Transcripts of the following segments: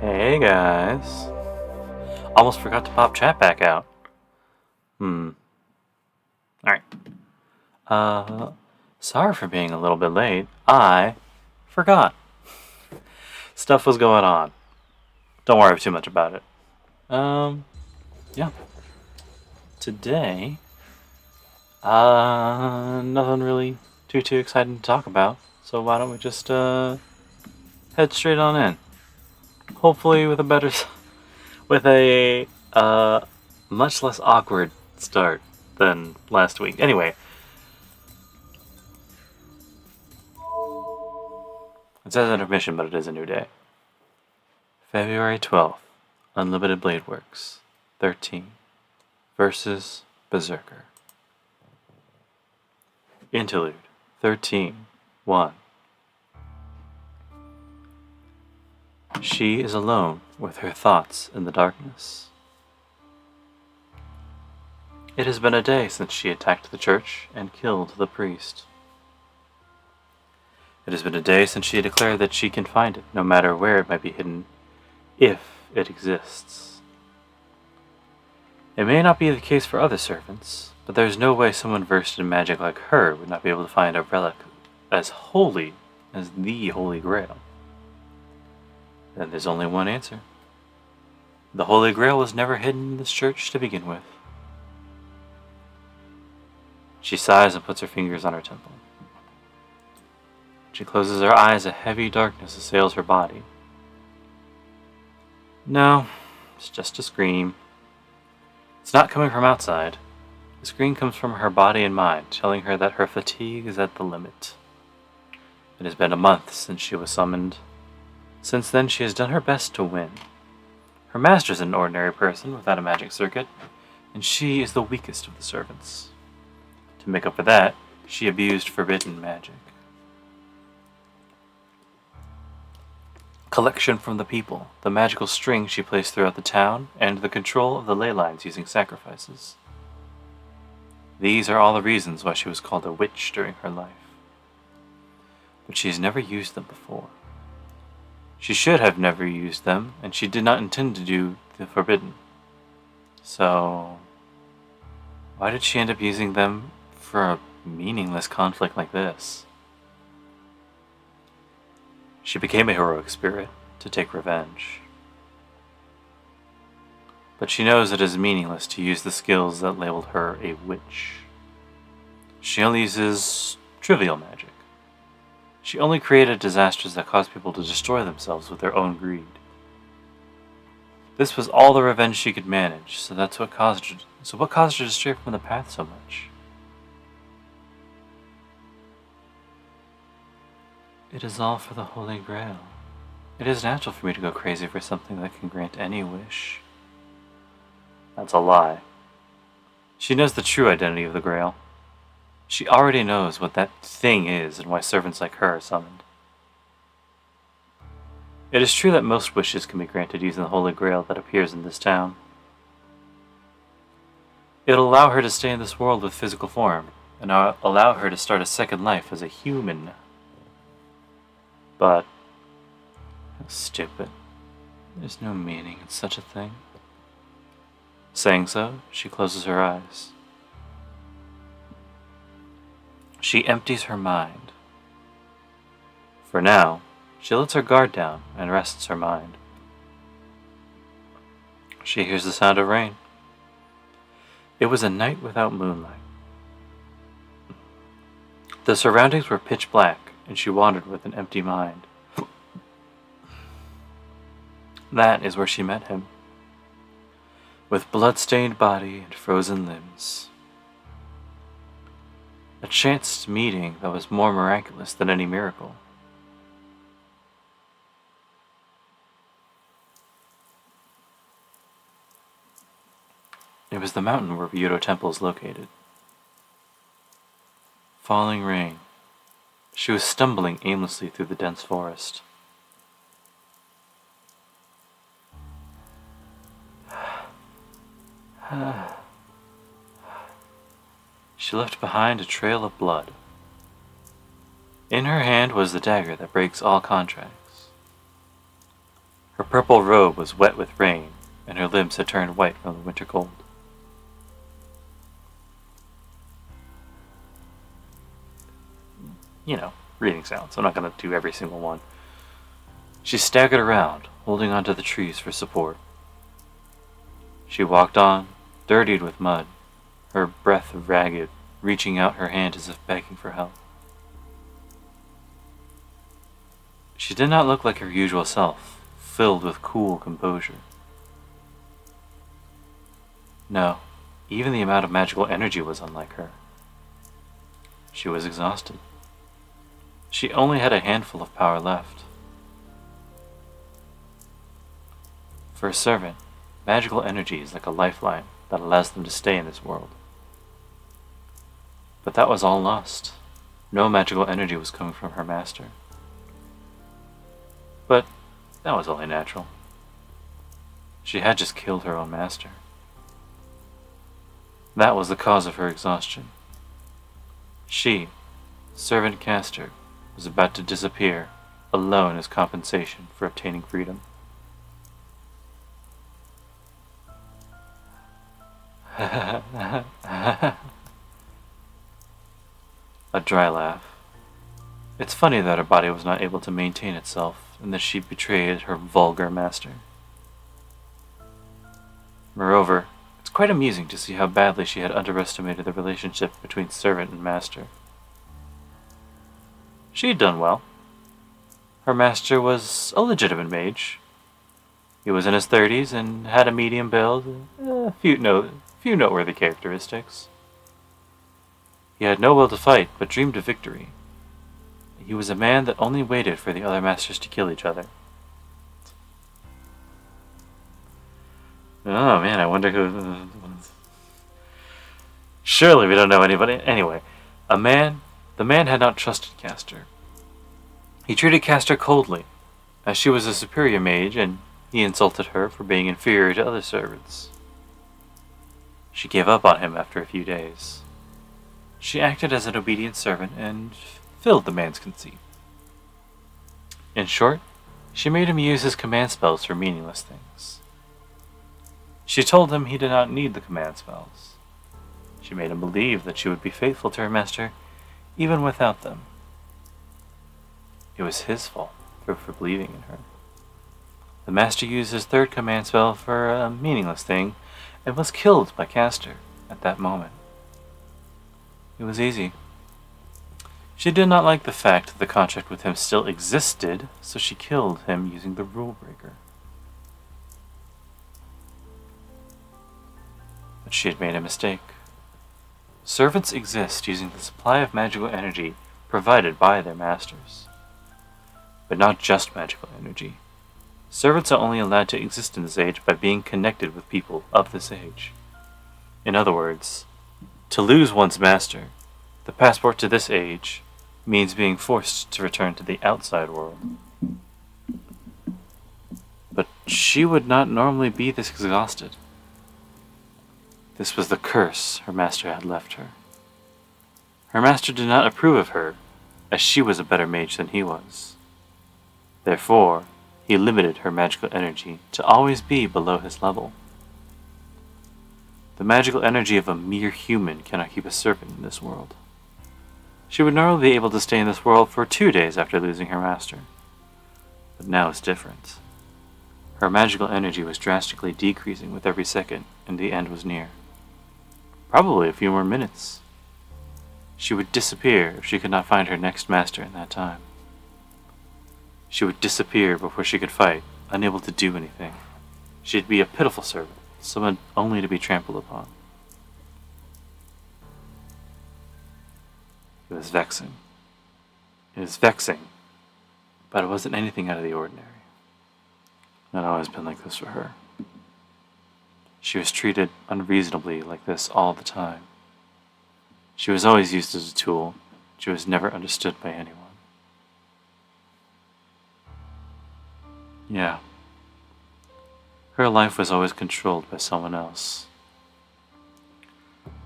Hey guys. Almost forgot to pop chat back out. Alright. Sorry for being a little bit late. I forgot. Stuff was going on. Don't worry too much about it. Yeah. Today, nothing really too exciting to talk about. So why don't we just, head straight on in. Hopefully with a much less awkward start than last week. Anyway, it says intermission, but it is a new day. February 12th, Unlimited Blade Works, 13, versus Berserker. Interlude, 13, 1. She is alone with her thoughts in the darkness. It has been a day since she attacked the church and killed the priest. It has been a day since she declared that she can find it, no matter where it might be hidden, if it exists. It may not be the case for other servants, but there is no way someone versed in magic like her would not be able to find a relic as holy as the Holy Grail. Then there's only one answer. The Holy Grail was never hidden in this church to begin with. She sighs and puts her fingers on her temple. She closes her eyes. A heavy darkness assails her body. No, it's just a scream. It's not coming from outside. The scream comes from her body and mind, telling her that her fatigue is at the limit. It has been a month since she was summoned. Since then, she has done her best to win. Her master is an ordinary person without a magic circuit, and she is the weakest of the servants. To make up for that, she abused forbidden magic. Collection from the people, the magical string she placed throughout the town, and the control of the ley lines using sacrifices. These are all the reasons why she was called a witch during her life. But she has never used them before. She should have never used them, and she did not intend to do the forbidden. So, why did she end up using them for a meaningless conflict like this? She became a heroic spirit to take revenge. But she knows it is meaningless to use the skills that labeled her a witch. She only uses trivial magic. She only created disasters that caused people to destroy themselves with their own greed. This was all the revenge she could manage, so what caused her to stray from the path so much? It is all for the Holy Grail. It is natural for me to go crazy for something that can grant any wish. That's a lie. She knows the true identity of the Grail. She already knows what that thing is and why servants like her are summoned. It is true that most wishes can be granted using the Holy Grail that appears in this town. It'll allow her to stay in this world with physical form, and allow her to start a second life as a human. But, how stupid. There's no meaning in such a thing. Saying so, she closes her eyes. She empties her mind. For now, she lets her guard down and rests her mind. She hears the sound of rain. It was a night without moonlight. The surroundings were pitch black, and she wandered with an empty mind. That is where she met him. With blood-stained body and frozen limbs. A chanced meeting that was more miraculous than any miracle. It was the mountain where Ryudo Temple is located. Falling rain. She was stumbling aimlessly through the dense forest. She left behind a trail of blood. In her hand was the dagger that breaks all contracts. Her purple robe was wet with rain, and her limbs had turned white from the winter cold. You know, reading sounds. I'm not going to do every single one. She staggered around, holding onto the trees for support. She walked on, dirtied with mud, her breath ragged, reaching out her hand as if begging for help. She did not look like her usual self, filled with cool composure. No, even the amount of magical energy was unlike her. She was exhausted. She only had a handful of power left. For a servant, magical energy is like a lifeline that allows them to stay in this world. But that was all lost. No magical energy was coming from her master. But that was only natural. She had just killed her own master. That was the cause of her exhaustion. She, servant Castor, was about to disappear, alone as compensation for obtaining freedom. A dry laugh. It's funny that her body was not able to maintain itself, and that she betrayed her vulgar master. Moreover, it's quite amusing to see how badly she had underestimated the relationship between servant and master. She had done well. Her master was a legitimate mage. He was in his 30s and had a medium build, a few noteworthy characteristics. He had no will to fight, but dreamed of victory. He was a man that only waited for the other masters to kill each other. Oh man, I wonder who... Surely we don't know anybody. Anyway, the man had not trusted Castor. He treated Castor coldly, as she was a superior mage, and he insulted her for being inferior to other servants. She gave up on him after a few days. She acted as an obedient servant and filled the man's conceit. In short, she made him use his command spells for meaningless things. She told him he did not need the command spells. She made him believe that she would be faithful to her master even without them. It was his fault for believing in her. The master used his third command spell for a meaningless thing and was killed by Castor at that moment. It was easy. She did not like the fact that the contract with him still existed, so she killed him using the rule breaker. But she had made a mistake. Servants exist using the supply of magical energy provided by their masters. But not just magical energy. Servants are only allowed to exist in this age by being connected with people of this age. In other words, to lose one's master, the passport to this age, means being forced to return to the outside world. But she would not normally be this exhausted. This was the curse her master had left her. Her master did not approve of her, as she was a better mage than he was. Therefore, he limited her magical energy to always be below his level. The magical energy of a mere human cannot keep a servant in this world. She would normally be able to stay in this world for 2 days after losing her master. But now it's different. Her magical energy was drastically decreasing with every second, and the end was near. Probably a few more minutes. She would disappear if she could not find her next master in that time. She would disappear before she could fight, unable to do anything. She'd be a pitiful servant, someone only to be trampled upon. It was vexing. It was vexing, but it wasn't anything out of the ordinary. It had always been like this for her. She was treated unreasonably like this all the time. She was always used as a tool. She was never understood by anyone. Yeah. Her life was always controlled by someone else.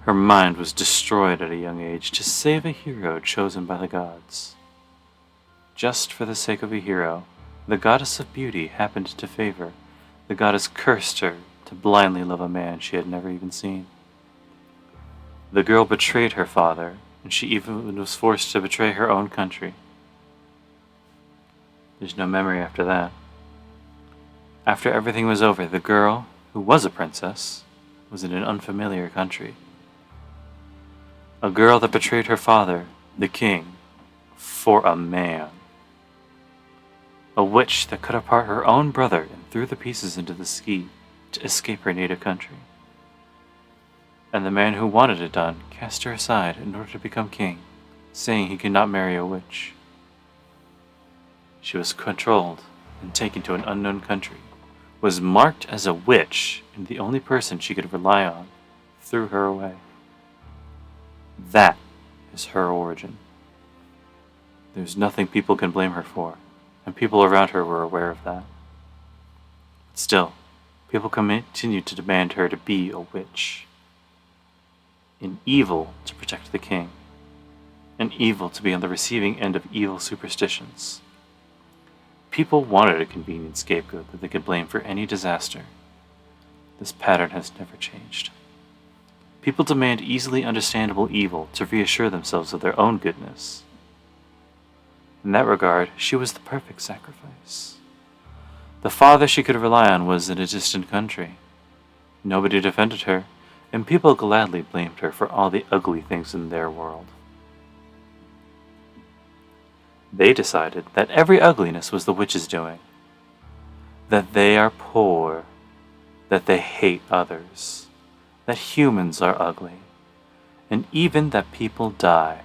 Her mind was destroyed at a young age to save a hero chosen by the gods. Just for the sake of a hero, The goddess of beauty happened to favor. The goddess cursed her to blindly love a man she had never even seen. The girl betrayed her father, and she even was forced to betray her own country. There's no memory after that. After everything was over, the girl, who was a princess, was in an unfamiliar country. A girl that betrayed her father, the king, for a man. A witch that cut apart her own brother and threw the pieces into the sea to escape her native country. And the man who wanted it done cast her aside in order to become king, saying he could not marry a witch. She was controlled and taken to an unknown country, was marked as a witch, and the only person she could rely on threw her away. That is her origin. There's nothing people can blame her for, and people around her were aware of that. Still, people continued to demand her to be a witch. An evil to protect the king. An evil to be on the receiving end of evil superstitions. People wanted a convenient scapegoat that they could blame for any disaster. This pattern has never changed. People demand easily understandable evil to reassure themselves of their own goodness. In that regard, she was the perfect sacrifice. The father she could rely on was in a distant country. Nobody defended her, and people gladly blamed her for all the ugly things in their world. They decided that every ugliness was the witch's doing, that they are poor, that they hate others, that humans are ugly, and even that people die.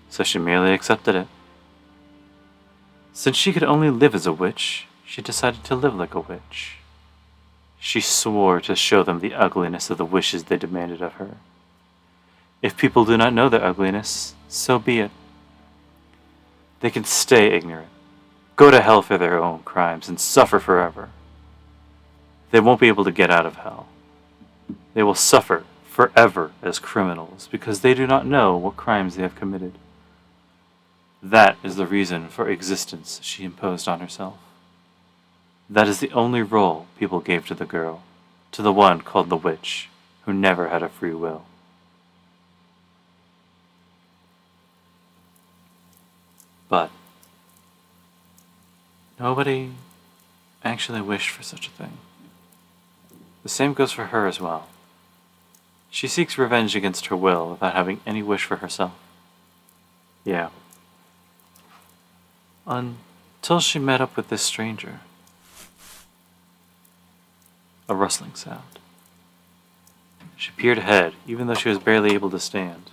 So she merely accepted it. Since she could only live as a witch, she decided to live like a witch. She swore to show them the ugliness of the wishes they demanded of her. If people do not know their ugliness, so be it. They can stay ignorant, go to hell for their own crimes, and suffer forever. They won't be able to get out of hell. They will suffer forever as criminals because they do not know what crimes they have committed. That is the reason for existence she imposed on herself. That is the only role people gave to the girl, to the one called the witch, who never had a free will. But nobody actually wished for such a thing. The same goes for her as well. She seeks revenge against her will without having any wish for herself. Yeah. Until she met up with this stranger. A rustling sound. She peered ahead, even though she was barely able to stand.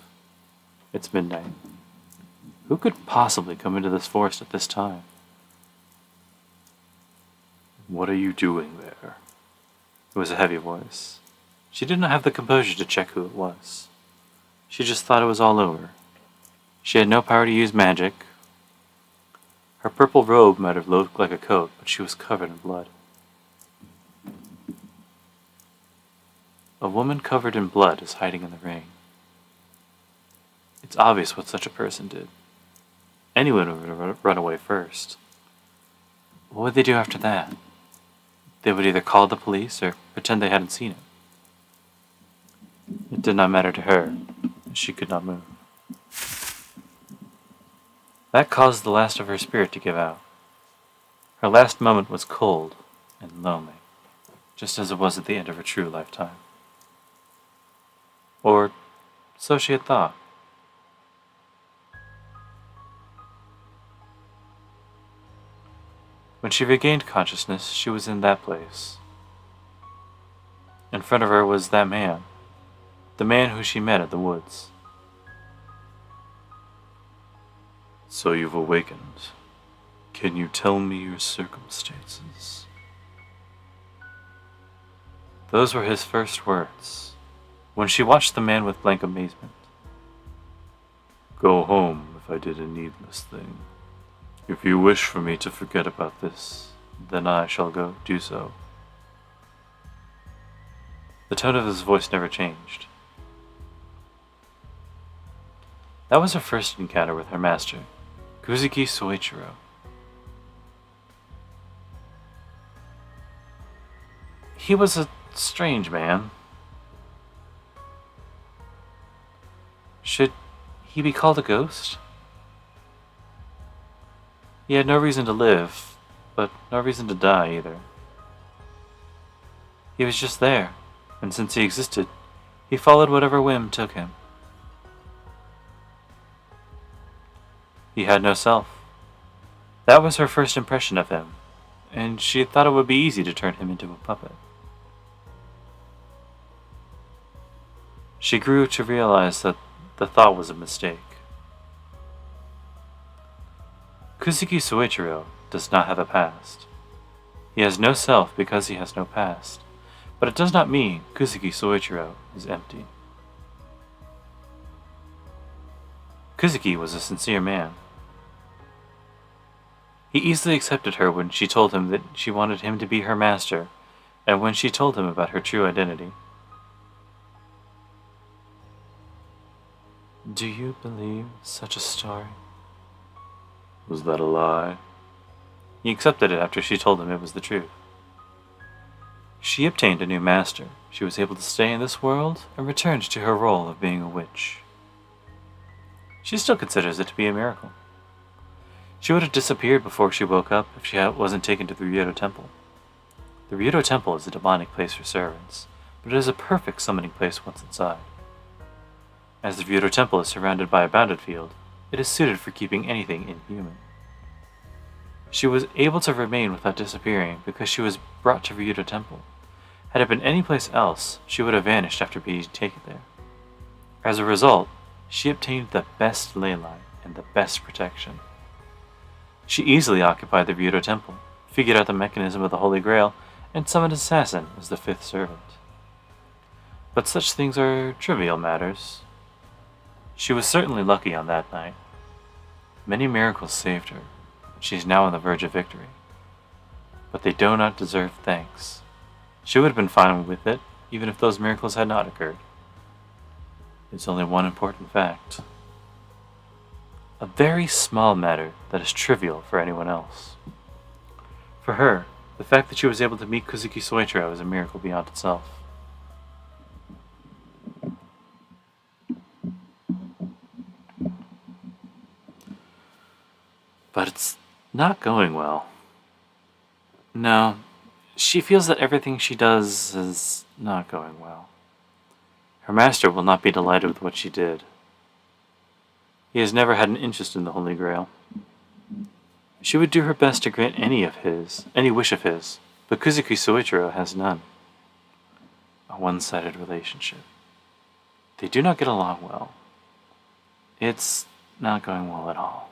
It's midnight. Who could possibly come into this forest at this time? What are you doing there? It was a heavy voice. She did not have the composure to check who it was. She just thought it was all over. She had no power to use magic. Her purple robe might have looked like a coat, but she was covered in blood. A woman covered in blood is hiding in the rain. It's obvious what such a person did. Anyone would run away first. What would they do after that? They would either call the police or pretend they hadn't seen it. It did not matter to her. She could not move. That caused the last of her spirit to give out. Her last moment was cold and lonely, just as it was at the end of her true lifetime. Or so she had thought. When she regained consciousness, she was in that place. In front of her was that man, the man who she met at the woods. So you've awakened. Can you tell me your circumstances? Those were his first words, when she watched the man with blank amazement. Go home if I did a needless thing. If you wish for me to forget about this, then I shall go do so. The tone of his voice never changed. That was her first encounter with her master, Kuzuki Soichiro. He was a strange man. Should he be called a ghost? He had no reason to live, but no reason to die either. He was just there, and since he existed, he followed whatever whim took him. He had no self. That was her first impression of him, and she thought it would be easy to turn him into a puppet. She grew to realize that the thought was a mistake. Kuzuki Soichiro does not have a past. He has no self because he has no past, but it does not mean Kuzuki Soichiro is empty. Kuzuki was a sincere man. He easily accepted her when she told him that she wanted him to be her master, and when she told him about her true identity. Do you believe such a story? Was that a lie? He accepted it after she told him it was the truth. She obtained a new master. She was able to stay in this world and returned to her role of being a witch. She still considers it to be a miracle. She would have disappeared before she woke up if she wasn't taken to the Ryudo Temple. The Ryudo Temple is a demonic place for servants, but it is a perfect summoning place once inside. As the Ryudo Temple is surrounded by a bounded field, it is suited for keeping anything inhuman. She was able to remain without disappearing because she was brought to Ryudo Temple. Had it been any place else, she would have vanished after being taken there. As a result, she obtained the best ley line and the best protection. She easily occupied the Ryudo Temple, figured out the mechanism of the Holy Grail, and summoned an assassin as the fifth servant. But such things are trivial matters. She was certainly lucky on that night. Many miracles saved her, and she is now on the verge of victory. But they do not deserve thanks. She would have been fine with it, even if those miracles had not occurred. It's only one important fact. A very small matter that is trivial for anyone else. For her, the fact that she was able to meet Kuzuki Soichiro is a miracle beyond itself. But it's not going well. No, she feels that everything she does is not going well. Her master will not be delighted with what she did. He has never had an interest in the Holy Grail. She would do her best to grant any wish of his, but Kuzuki Soichiro has none. A one-sided relationship. They do not get along well. It's not going well at all.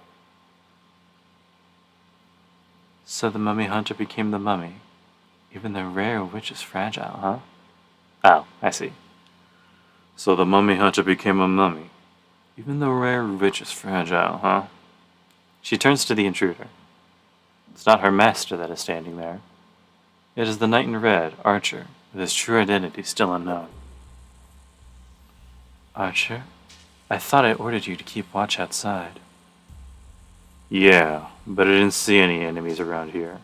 So the mummy hunter became the mummy. Even the rare witch is fragile, huh? Oh, I see. So the mummy hunter became a mummy. Even the rare witch is fragile, huh? She turns to the intruder. It's not her master that is standing there. It is the knight in red, Archer, with his true identity still unknown. Archer, I thought I ordered you to keep watch outside. Yeah, but I didn't see any enemies around here.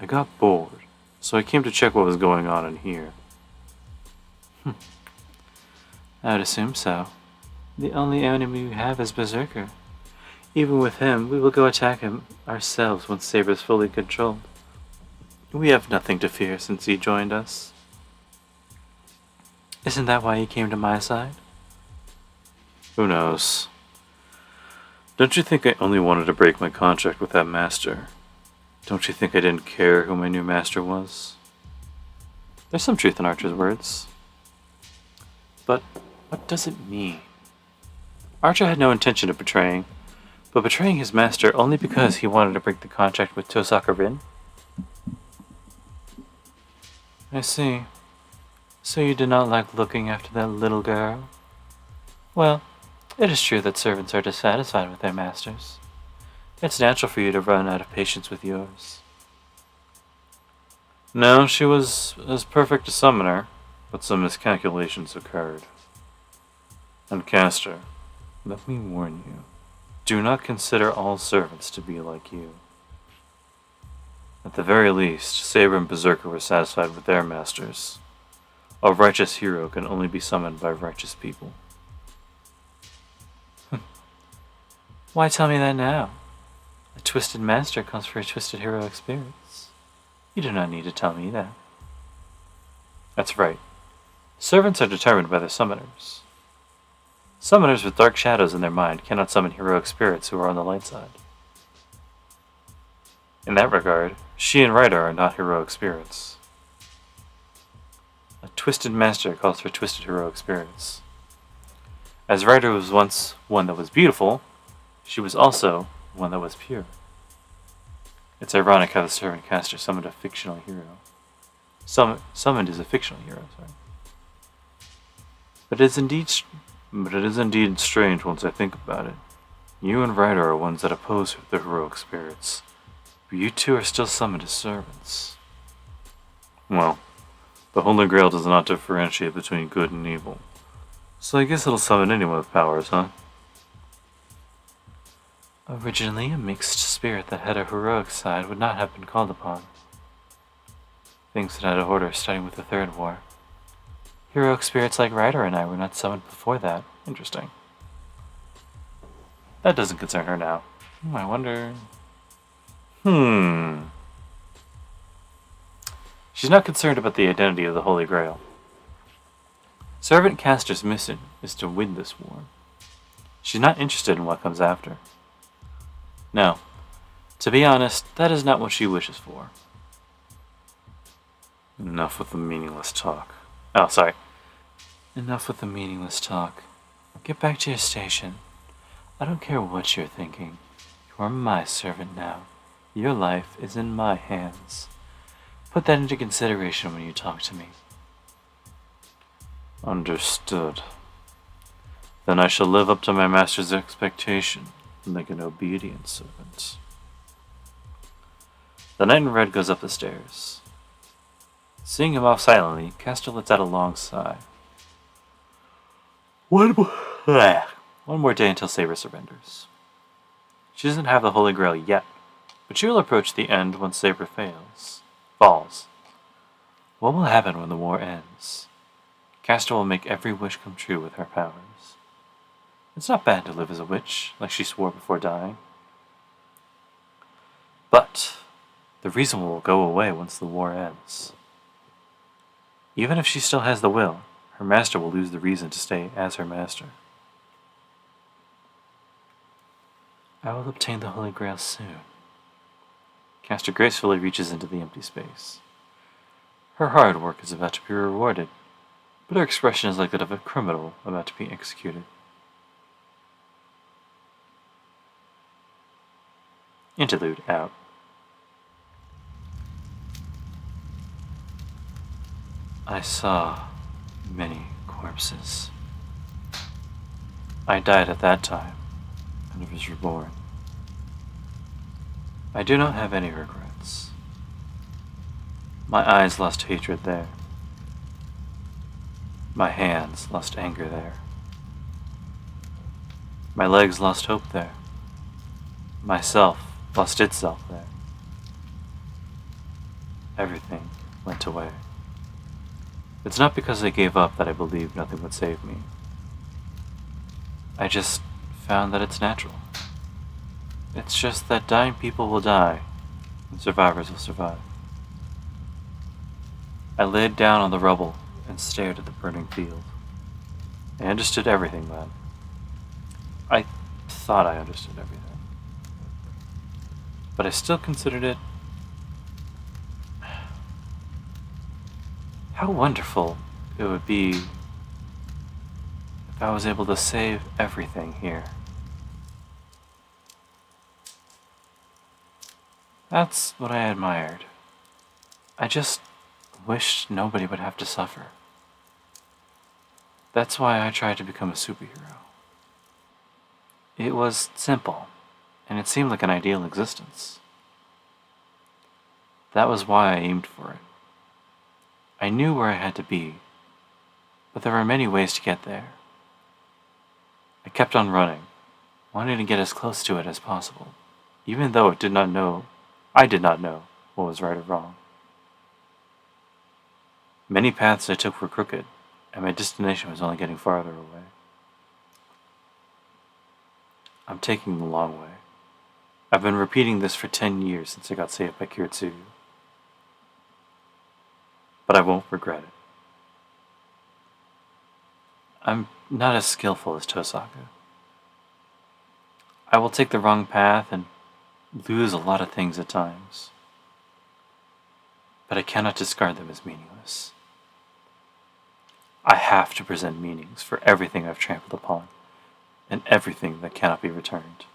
I got bored, so I came to check what was going on in here. I would assume so. The only enemy we have is Berserker. Even with him, we will go attack him ourselves once Saber is fully controlled. We have nothing to fear since he joined us. Isn't that why he came to my side? Who knows? Don't you think I only wanted to break my contract with that master? Don't you think I didn't care who my new master was? There's some truth in Archer's words. But what does it mean? Archer had no intention of betraying, but betraying his master only because he wanted to break the contract with Tosaka Rin? I see. So you did not like looking after that little girl? Well, it is true that servants are dissatisfied with their masters. It's natural for you to run out of patience with yours. No, she was as perfect a summoner, but some miscalculations occurred. And Castor, Let me warn you. Do not consider all servants to be like you. At the very least, Saber and Berserker were satisfied with their masters. A righteous hero can only be summoned by righteous people. Why tell me that now? A twisted master comes for a twisted heroic spirits. You do not need to tell me that. That's right. Servants are determined by their summoners. Summoners with dark shadows in their mind cannot summon heroic spirits who are on the light side. In that regard, she and Ryder are not heroic spirits. A twisted master calls for twisted heroic spirits. As Ryder was once one that was beautiful, she was also one that was pure. It's ironic how the servant caster summoned a fictional hero. Summoned is a fictional hero, sorry. But it is indeed strange once I think about it. You and Ryder are ones that oppose the heroic spirits, but you two are still summoned as servants. Well, the Holy Grail does not differentiate between good and evil, so I guess it'll summon anyone with powers, huh? Originally, a mixed spirit that had a heroic side would not have been called upon. Things had out of order starting with the Third War. Heroic spirits like Ryder and I were not summoned before that. Interesting. That doesn't concern her now. I wonder... She's not concerned about the identity of the Holy Grail. Servant Caster's mission is to win this war. She's not interested in what comes after. No, to be honest, that is not what she wishes for. Enough with the meaningless talk. Oh, sorry. Enough with the meaningless talk. Get back to your station. I don't care what you're thinking. You are my servant now. Your life is in my hands. Put that into consideration when you talk to me. Understood. Then I shall live up to my master's expectation, like an obedient servant. The knight in red goes up the stairs. Seeing him off silently, Castor lets out a long sigh. One more day until Saber surrenders. She doesn't have the Holy Grail yet, but she will approach the end once Saber falls. What will happen when the war ends? Castor will make every wish come true with her powers. It's not bad to live as a witch, like she swore before dying. But the reason will go away once the war ends. Even if she still has the will, her master will lose the reason to stay as her master. I will obtain the Holy Grail soon. Castor gracefully reaches into the empty space. Her hard work is about to be rewarded, but her expression is like that of a criminal about to be executed. Interlude out. I saw many corpses. I died at that time and was reborn. I do not have any regrets. My eyes lost hatred there. My hands lost anger there. My legs lost hope there. Myself lost itself there. Everything went away. It's not because I gave up that I believed nothing would save me. I just found that it's natural. It's just that dying people will die, and survivors will survive. I laid down on the rubble and stared at the burning field. I understood everything then. I thought I understood everything. But I still considered it... How wonderful it would be if I was able to save everything here. That's what I admired. I just wished nobody would have to suffer. That's why I tried to become a superhero. It was simple, and it seemed like an ideal existence. That was why I aimed for it. I knew where I had to be, but there were many ways to get there. I kept on running, wanting to get as close to it as possible, even though I did not know what was right or wrong. Many paths I took were crooked, and my destination was only getting farther away. I'm taking the long way. I've been repeating this for 10 years since I got saved by Kiritsugu. But I won't regret it. I'm not as skillful as Tosaka. I will take the wrong path and lose a lot of things at times. But I cannot discard them as meaningless. I have to present meanings for everything I've trampled upon, and everything that cannot be returned.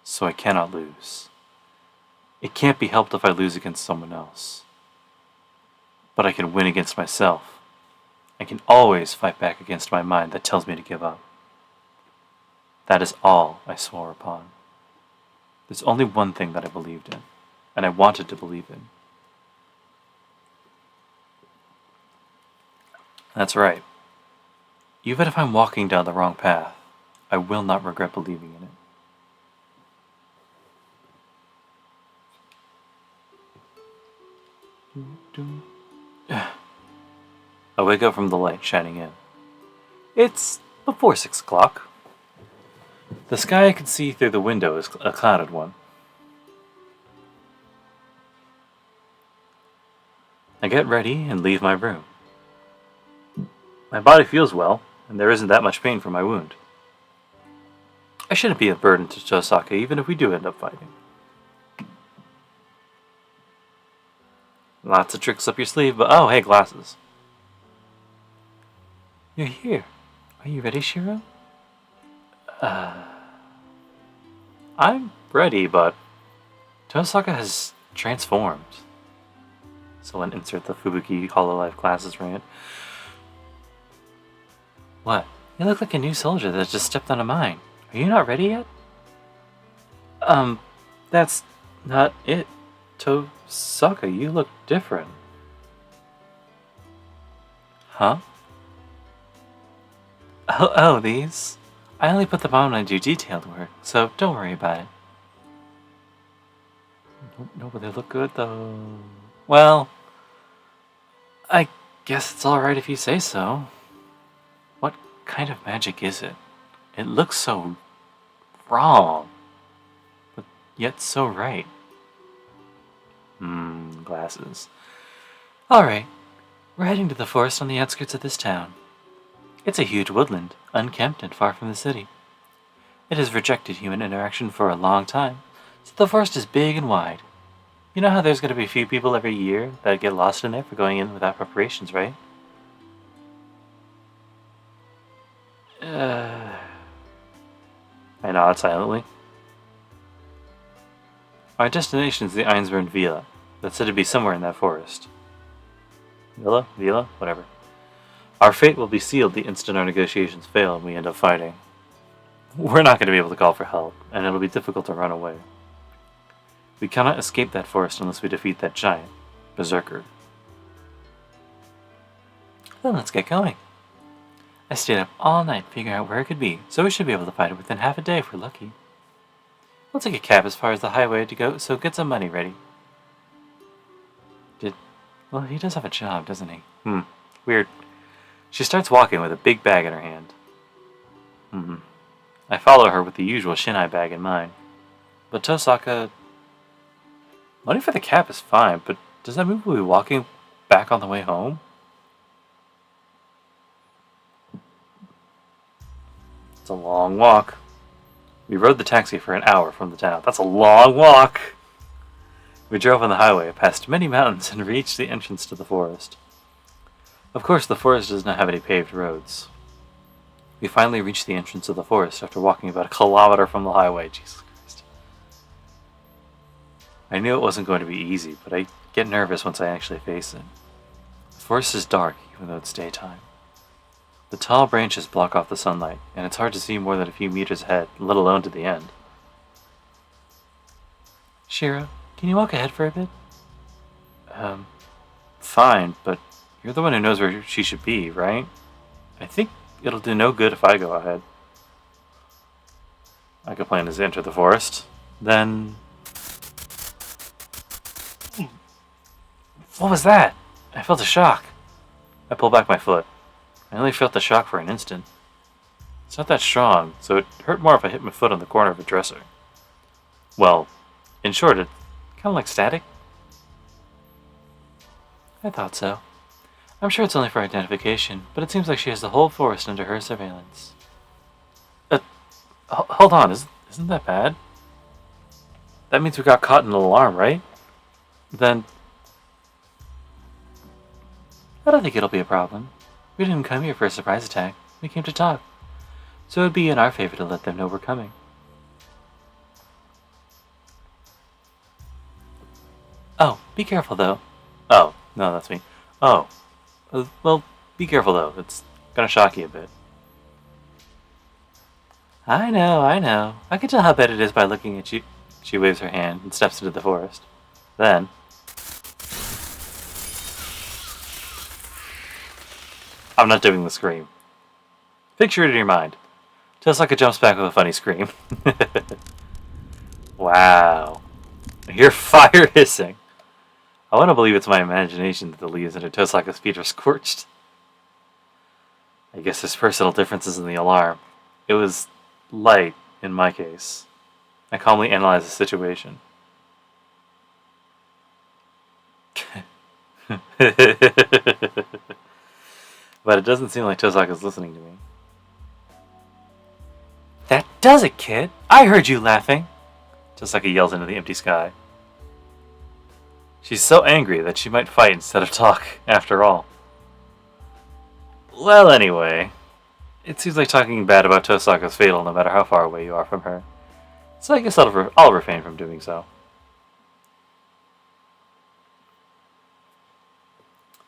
So I cannot lose. It can't be helped if I lose against someone else. But I can win against myself. I can always fight back against my mind that tells me to give up. That is all I swore upon. There's only one thing that I believed in, and I wanted to believe in. That's right. Even if I'm walking down the wrong path, I will not regret believing in it. I wake up from the light shining in. It's before 6 o'clock. The sky I can see through the window is a clouded one. I get ready and leave my room. My body feels well, and there isn't that much pain from my wound. I shouldn't be a burden to Tosaka even if we do end up fighting. Lots of tricks up your sleeve, but oh, hey, glasses. You're here. Are you ready, Shiro? I'm ready, but Tosaka has transformed. Someone insert the Fubuki Hololive glasses rant. What? You look like a new soldier that just stepped on a mine. Are you not ready yet? That's not it. Tosaka, you look different. Huh? Oh, these? I only put them on when I do detailed work, so don't worry about it. No, but they look good, though. Well, I guess it's alright if you say so. What kind of magic is it? It looks so wrong, but yet so right. Glasses. Alright, we're heading to the forest on the outskirts of this town. It's a huge woodland, unkempt and far from the city. It has rejected human interaction for a long time, so the forest is big and wide. You know how there's going to be a few people every year that get lost in there for going in without preparations, right? I nod silently. Our destination is the Einzbern Villa. That's said to be somewhere in that forest. Villa? Whatever. Our fate will be sealed the instant our negotiations fail and we end up fighting. We're not going to be able to call for help, and it'll be difficult to run away. We cannot escape that forest unless we defeat that giant, Berserker. Then let's get going. I stayed up all night figuring out where it could be, so we should be able to find it within half a day if we're lucky. We'll take a cab as far as the highway to go, so get some money ready. Well, he does have a job, doesn't he? Weird. She starts walking with a big bag in her hand. I follow her with the usual Shinai bag in mind. But Tosaka... Money for the cab is fine, but does that mean we'll be walking back on the way home? It's a long walk. We rode the taxi for an hour from the town. That's a long walk! We drove on the highway, past many mountains, and reached the entrance to the forest. Of course, the forest does not have any paved roads. We finally reached the entrance of the forest after walking about a kilometer from the highway. Jesus Christ. I knew it wasn't going to be easy, but I get nervous once I actually face it. The forest is dark, even though it's daytime. The tall branches block off the sunlight, and it's hard to see more than a few meters ahead, let alone to the end. Shiro, can you walk ahead for a bit? Fine, but you're the one who knows where she should be, right? I think it'll do no good if I go ahead. I complained as I entered the forest. Then... What was that? I felt a shock. I pulled back my foot. I only felt the shock for an instant. It's not that strong, so it hurt more if I hit my foot on the corner of a dresser. Well, in short, it's kind of like static. I thought so. I'm sure it's only for identification, but it seems like she has the whole forest under her surveillance. Hold on, isn't that bad? That means we got caught in an alarm, right? Then... I don't think it'll be a problem. We didn't come here for a surprise attack. We came to talk. So it would be in our favor to let them know we're coming. Oh, be careful though. Oh, no, that's me. Oh. Well, be careful though. It's gonna shock you a bit. I know. I can tell how bad it is by looking at you. She waves her hand and steps into the forest. Then... I'm not doing the scream. Picture it in your mind. Tosaka jumps back with a funny scream. Wow. I hear fire hissing. I want to believe it's my imagination that the leaves under Tosaka's feet are scorched. I guess there's personal differences in the alarm. It was light, in my case. I calmly analyze the situation. But it doesn't seem like Tosaka's listening to me. That does it, kid! I heard you laughing! Tosaka yells into the empty sky. She's so angry that she might fight instead of talk, after all. Well, anyway, it seems like talking bad about Tosaka's fatal no matter how far away you are from her. So I guess I'll refrain from doing so.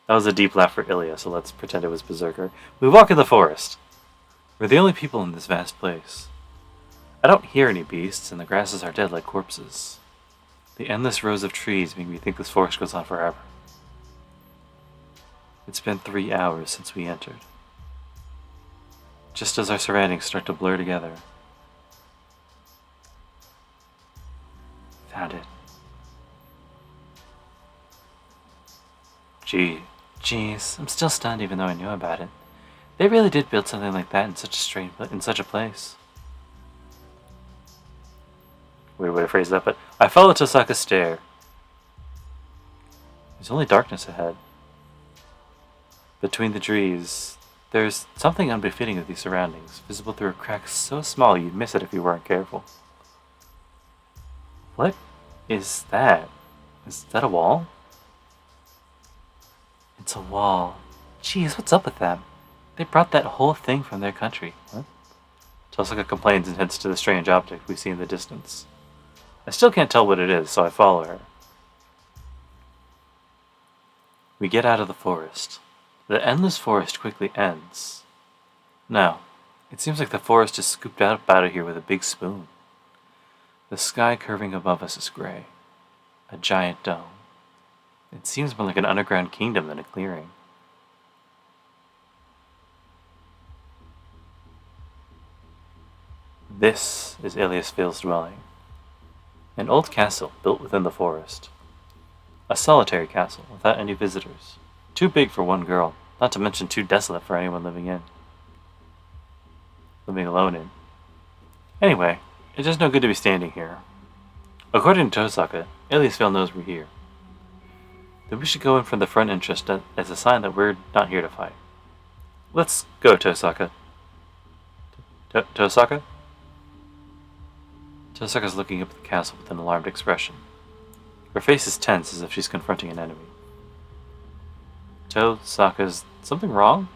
That was a deep laugh for Illya, so let's pretend it was Berserker. We walk in the forest. We're the only people in this vast place. I don't hear any beasts, and the grasses are dead like corpses. The endless rows of trees make me think this forest goes on forever. It's been 3 hours since we entered. Just as our surroundings start to blur together. Found it. Jeez, I'm still stunned even though I knew about it. They really did build something like that in such a place. Weird way to phrase that, but I follow Tosaka's stare. There's only darkness ahead. Between the trees, there's something unbefitting of these surroundings, visible through a crack so small you'd miss it if you weren't careful. What is that? Is that a wall? It's a wall. Jeez, what's up with them? They brought that whole thing from their country. Huh? Tosaka complains and heads to the strange object we see in the distance. I still can't tell what it is, so I follow her. We get out of the forest. The endless forest quickly ends. No, it seems like the forest is scooped up out of here with a big spoon. The sky curving above us is gray. A giant dome. It seems more like an underground kingdom than a clearing. This is Ilya's dwelling. An old castle built within the forest. A solitary castle without any visitors. Too big for one girl, not to mention too desolate for anyone living alone in. Anyway, it's just no good to be standing here. According to Tosaka, Ilya knows we're here. Then we should go in from the front entrance as a sign that we're not here to fight. Let's go, Tosaka. Tosaka? Tosaka's looking up at the castle with an alarmed expression. Her face is tense as if she's confronting an enemy. Tosaka's something wrong?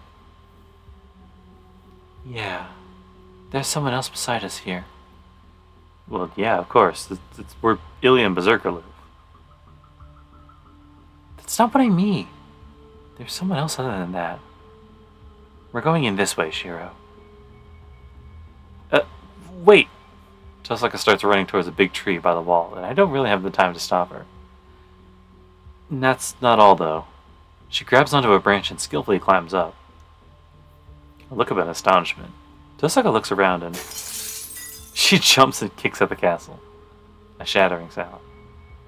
Yeah. There's someone else beside us here. Well, yeah, of course. It's where Illya and Berserker live. That's not what I mean. There's someone else other than that. We're going in this way, Shiro. Wait! Tosaka starts running towards a big tree by the wall, and I don't really have the time to stop her. And that's not all, though. She grabs onto a branch and skillfully climbs up. A look of an astonishment. Tosaka looks around and... She jumps and kicks at the castle. A shattering sound.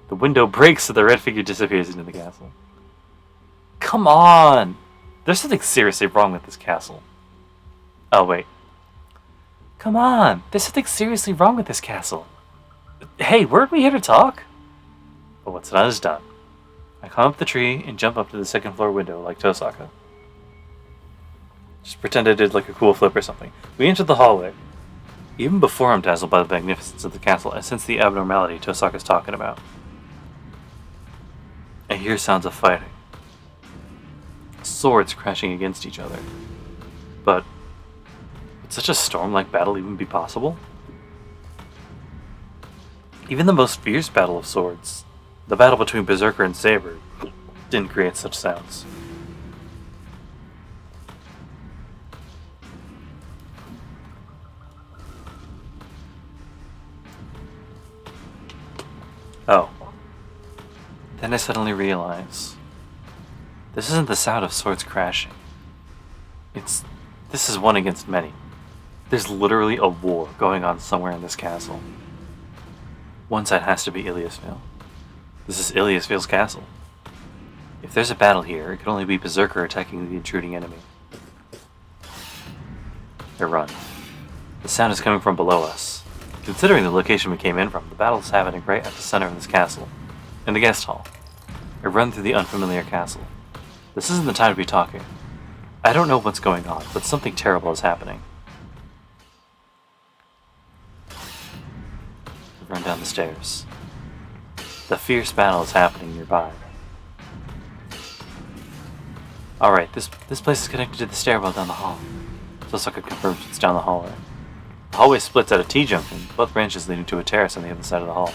The window breaks so the red figure disappears into the castle. Come on! There's something seriously wrong with this castle. Oh, wait. Come on! There's something seriously wrong with this castle. Hey, weren't we here to talk? But what's done is done. I climb up the tree and jump up to the second floor window like Tosaka. Just pretend I did like a cool flip or something. We enter the hallway. Even before I'm dazzled by the magnificence of the castle, I sense the abnormality Tosaka's talking about. I hear sounds of fighting. Swords crashing against each other. But would such a storm-like battle even be possible? Even the most fierce battle of swords, the battle between Berserker and Saber, didn't create such sounds. Oh. Then I suddenly realize this isn't the sound of swords crashing. This is one against many. There's literally a war going on somewhere in this castle. One side has to be Ilyasville. This is Ilyasville's castle. If there's a battle here, it could only be Berserker attacking the intruding enemy. I run. The sound is coming from below us. Considering the location we came in from, the battle is happening right at the center of this castle, in the guest hall. I run through the unfamiliar castle. This isn't the time to be talking. I don't know what's going on, but something terrible is happening. I run down the stairs. The fierce battle is happening nearby. Alright, this place is connected to the stairwell down the hall. Tosaka confirms it's down the hallway. The hallway splits at a T-junction, both branches leading to a terrace on the other side of the hall.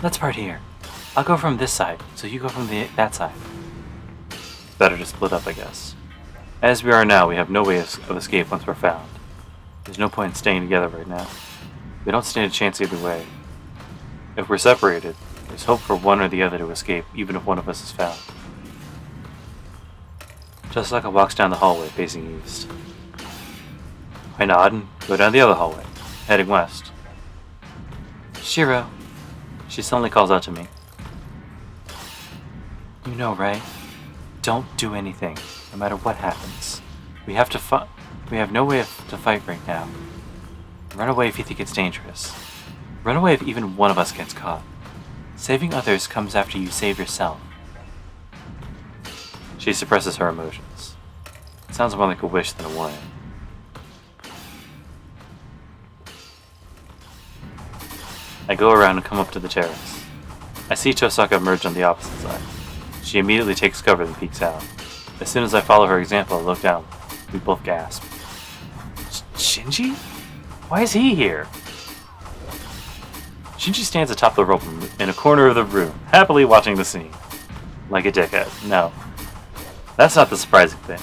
Let's part here. I'll go from this side, so you go from that side. It's better to split up, I guess. As we are now, we have no way of escape once we're found. There's no point in staying together right now. We don't stand a chance either way. If we're separated, there's hope for one or the other to escape, even if one of us is found. Tosaka walks down the hallway, facing east. I nod and go down the other hallway, heading west. Shiro. She suddenly calls out to me. You know, right? Don't do anything, no matter what happens. We have to fight. We have no way to fight right now. Run away if you think it's dangerous. Run away if even one of us gets caught. Saving others comes after you save yourself. She suppresses her emotions. It sounds more like a wish than a warning. I go around and come up to the terrace. I see Tosaka emerge on the opposite side. She immediately takes cover and peeks out. As soon as I follow her example and look down, we both gasp. Shinji? Why is he here? Shinji stands atop the rope in a corner of the room, happily watching the scene. Like a dickhead. No. That's not the surprising thing.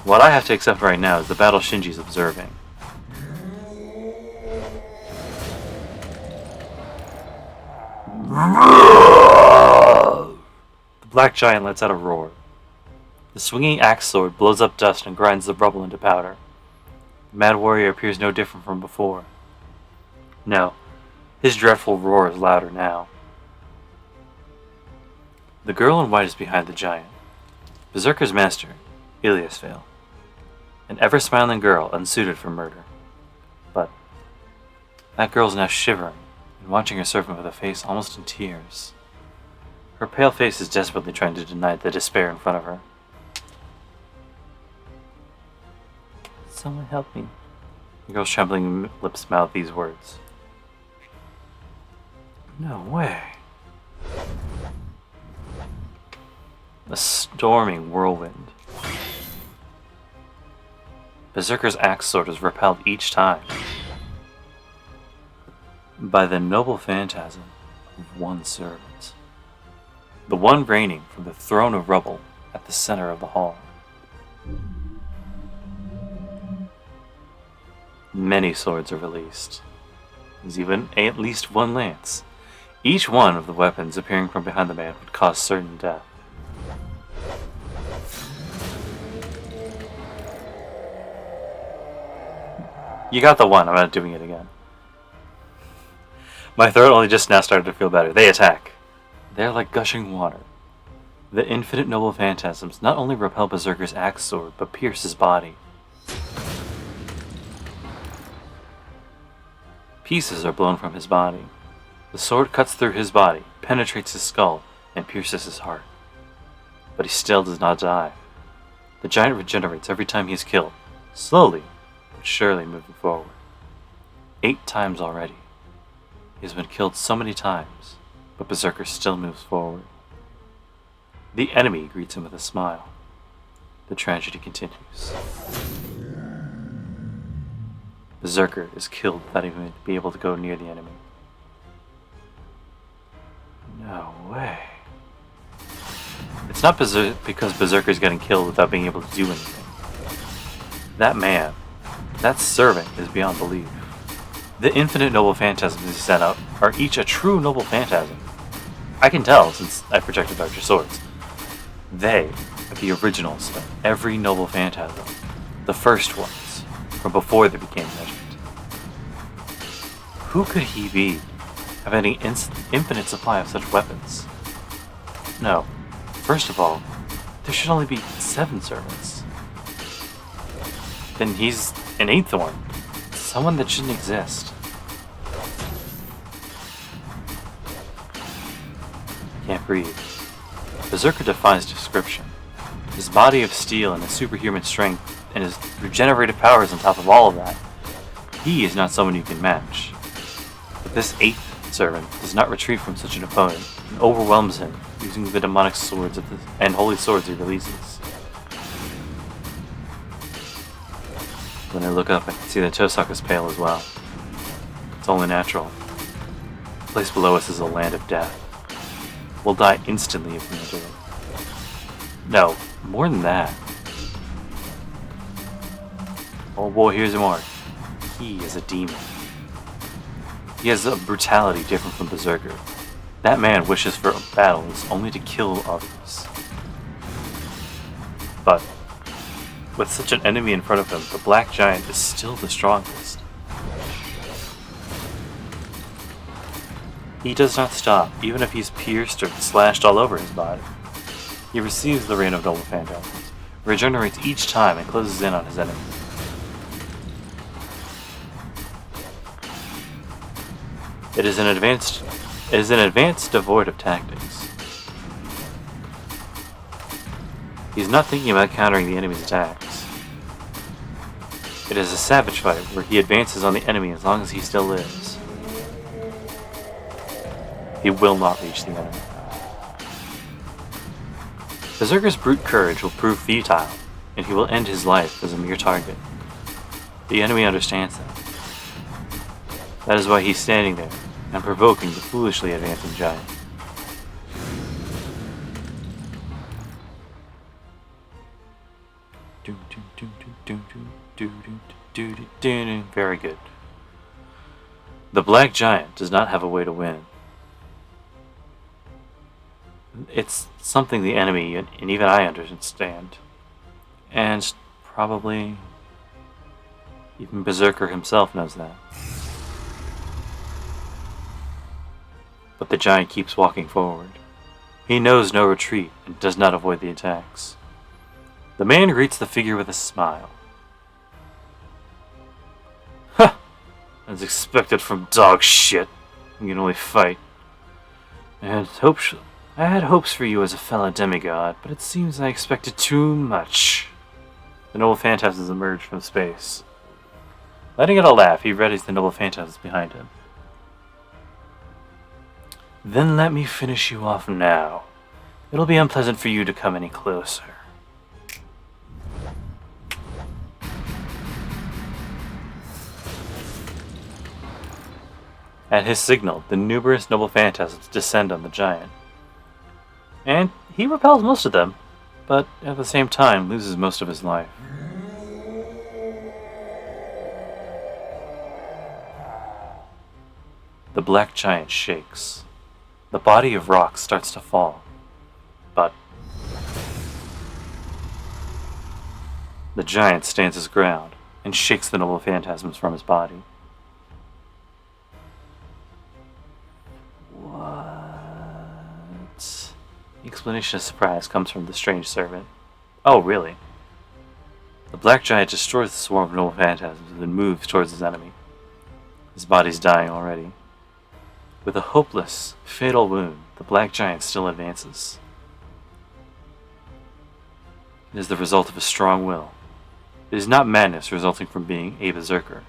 What I have to accept right now is the battle Shinji's observing. The black giant lets out a roar. The swinging axe sword blows up dust and grinds the rubble into powder. The mad warrior appears no different from before. No, his dreadful roar is louder now. The girl in white is behind the giant. Berserker's master, Ilyasville. An ever-smiling girl unsuited for murder. But that girl's now shivering and watching her servant with a face almost in tears. Her pale face is desperately trying to deny the despair in front of her. Someone help me. The girl's trembling lips mouth these words. No way. A storming whirlwind. Berserker's axe sword is repelled each time by the noble phantasm of one servant. The one reigning from the throne of rubble at the center of the hall. Many swords are released. There's even at least one lance. Each one of the weapons appearing from behind the man would cause certain death. You got the one. I'm not doing it again. My throat only just now started to feel better. They attack. They're like gushing water. The infinite noble phantasms not only repel Berserker's axe sword, but pierce his body. Pieces are blown from his body. The sword cuts through his body, penetrates his skull, and pierces his heart. But he still does not die. The giant regenerates every time he is killed, slowly but surely moving forward. 8 times already. He has been killed so many times, but Berserker still moves forward. The enemy greets him with a smile. The tragedy continues. Berserker is killed without even being able to go near the enemy. No way. It's not because Berserker is getting killed without being able to do anything. That man, that servant, is beyond belief. The infinite noble phantasms he sent out are each a true noble phantasm. I can tell since I projected larger swords. They are the originals of every noble phantasm, the first ones, from before they became legend. Who could he be, having an infinite supply of such weapons? No, first of all, there should only be 7 servants. Then he's an 8th one, someone that shouldn't exist. Can't breathe. Berserker defies description. His body of steel and his superhuman strength and his regenerative powers on top of all of that. He is not someone you can match. But this 8th servant does not retreat from such an opponent and overwhelms him using the demonic swords and holy swords he releases. When I look up, I can see that Tosak is pale as well. It's only natural. The place below us is a land of death. We'll die instantly if we enter it. No, more than that. Oh boy, here's more. He is a demon. He has a brutality different from Berserker. That man wishes for battles only to kill others. But with such an enemy in front of him, the Black Giant is still the strongest. He does not stop, even if he's pierced or slashed all over his body. He receives the Rain of Noble Phantasms, regenerates each time, and closes in on his enemy. It is an advanced devoid of tactics. He's not thinking about countering the enemy's attacks. It is a savage fight where he advances on the enemy as long as he still lives. He will not reach the enemy. Berserker's brute courage will prove futile, and he will end his life as a mere target. The enemy understands that. That is why he's standing there and provoking the foolishly advancing giant. Very good. The Black Giant does not have a way to win. It's something the enemy and even I understand. And probably even Berserker himself knows that. But the giant keeps walking forward. He knows no retreat and does not avoid the attacks. The man greets the figure with a smile. "Huh! As expected from dog shit. You can only fight. I had hopes for you as a fellow demigod, but it seems I expected too much." The noble phantasms emerge from space. Letting out a laugh, he readies the noble phantasms behind him. "Then let me finish you off now. It'll be unpleasant for you to come any closer." At his signal, the numerous noble phantasms descend on the giant. And he repels most of them, but at the same time loses most of his life. The Black Giant shakes. The body of rock starts to fall, but the giant stands his ground, and shakes the noble phantasms from his body. What? The explanation of surprise comes from the strange servant. Oh, really? The black giant destroys the swarm of noble phantasms and then moves towards his enemy. His body's dying already. With a hopeless, fatal wound, the black giant still advances. It is the result of a strong will. It is not madness resulting from being a berserker.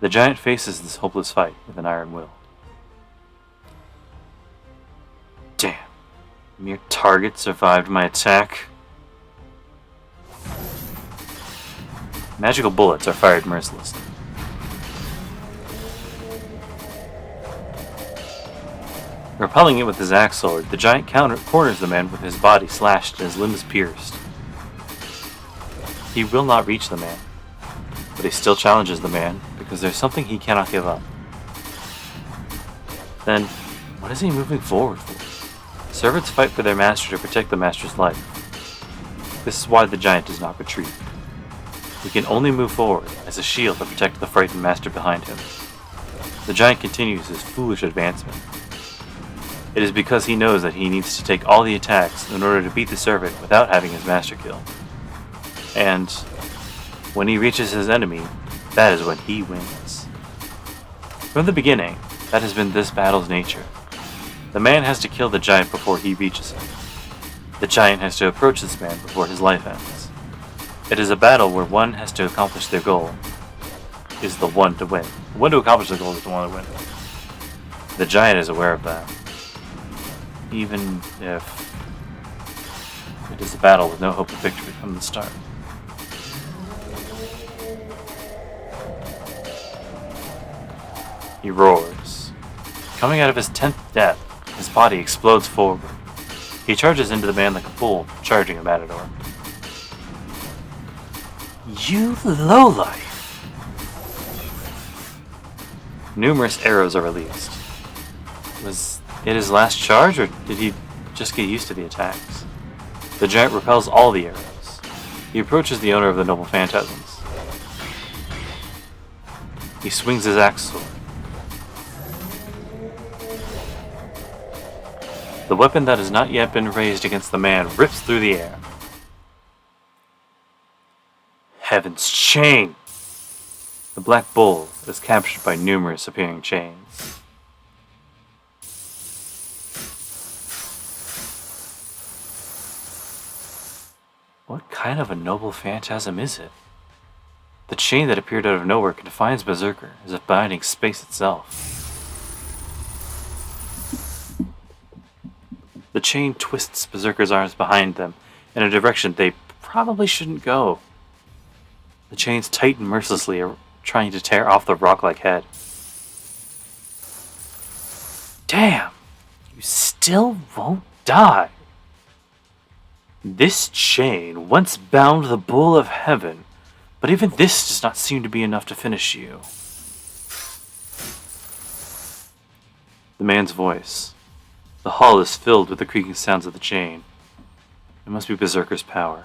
The giant faces this hopeless fight with an iron will. Damn. A mere target survived my attack. Magical bullets are fired mercilessly. Repelling it with his axe sword, the giant corners the man with his body slashed and his limbs pierced. He will not reach the man, but he still challenges the man because there's something he cannot give up. Then, what is he moving forward for? Servants fight for their master to protect the master's life. This is why the giant does not retreat. He can only move forward as a shield to protect the frightened master behind him. The giant continues his foolish advancement. It is because he knows that he needs to take all the attacks in order to beat the servant without having his master killed. And when he reaches his enemy, that is when he wins. From the beginning, that has been this battle's nature. The man has to kill the giant before he reaches him. The giant has to approach this man before his life ends. It is a battle where one has to accomplish their goal is the one to win. The one to accomplish the goal is the one to win. The giant is aware of that. Even if it is a battle with no hope of victory from the start. He roars. Coming out of his 10th death, his body explodes forward. He charges into the man like a bull charging a matador. You lowlife! Numerous arrows are released. Was it his last charge, or did he just get used to the attacks? The giant repels all the arrows. He approaches the owner of the noble phantasms. He swings his axe sword. The weapon that has not yet been raised against the man rips through the air. Heaven's chain! The black bull is captured by numerous appearing chains. What kind of a noble phantasm is it? The chain that appeared out of nowhere confines Berserker as if binding space itself. The chain twists Berserker's arms behind them in a direction they probably shouldn't go. The chains tighten mercilessly, trying to tear off the rock-like head. Damn! You still won't die! This chain once bound the bull of heaven, but even this does not seem to be enough to finish you. The man's voice. The hall is filled with the creaking sounds of the chain. It must be Berserker's power.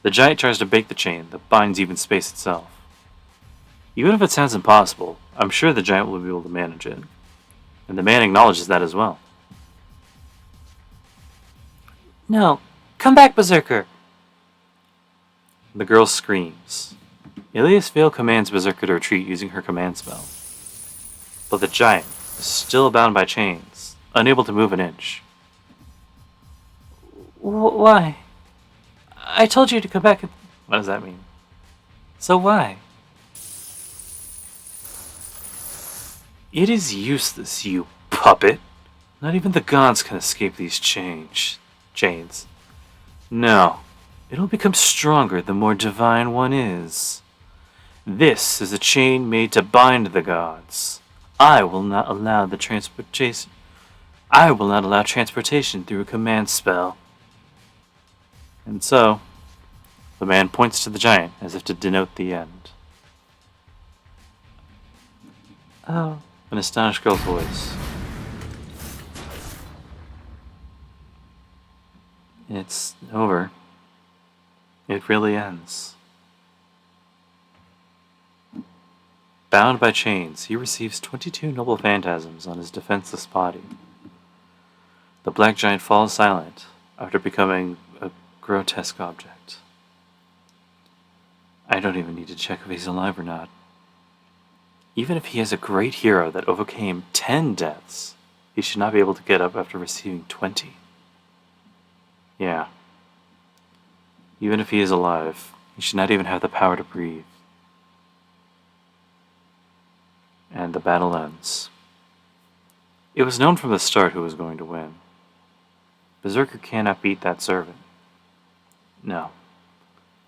The giant tries to break the chain that binds even space itself. Even if it sounds impossible, I'm sure the giant will be able to manage it. And the man acknowledges that as well. No, come back, Berserker! The girl screams. Illya's Veil commands Berserker to retreat using her command spell. But the giant is still bound by chains, unable to move an inch. Why? I told you to come back and... What does that mean? So why? It is useless, you puppet. Not even the gods can escape these chains. No, it'll become stronger the more divine one is. This is a chain made to bind the gods. I will not allow transportation through a command spell. And so, the man points to the giant as if to denote the end. Oh, an astonished girl's voice. It's over. It really ends. Bound by chains, he receives 22 noble phantasms on his defenseless body. The black giant falls silent after becoming a grotesque object. I don't even need to check if he's alive or not. Even if he is a great hero that overcame 10 deaths, he should not be able to get up after receiving 20. Yeah. Even if he is alive, he should not even have the power to breathe. And the battle ends. It was known from the start who was going to win. Berserker cannot beat that servant. No.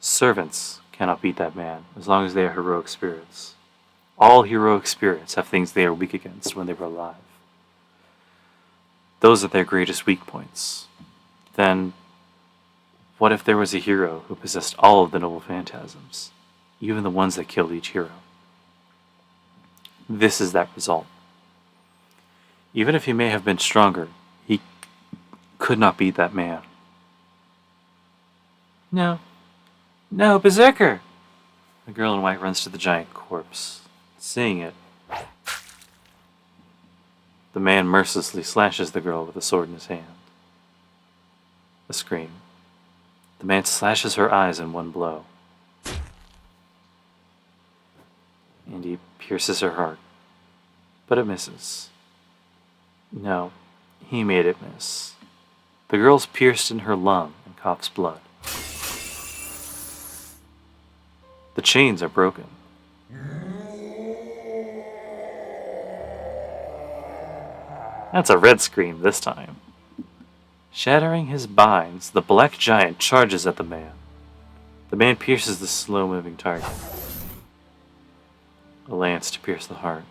Servants cannot beat that man, as long as they are heroic spirits. All heroic spirits have things they are weak against when they were alive. Those are their greatest weak points. Then, what if there was a hero who possessed all of the noble phantasms, even the ones that killed each hero? This is that result. Even if he may have been stronger, he could not beat that man. No. No, Berserker! The girl in white runs to the giant corpse. Seeing it, the man mercilessly slashes the girl with a sword in his hand. A scream. The man slashes her eyes in one blow. And he pierces her heart. But it misses. No, he made it miss. The girl's pierced in her lung and coughs blood. The chains are broken. That's a red scream this time. Shattering his binds, the black giant charges at the man. The man pierces the slow-moving target. A lance to pierce the heart.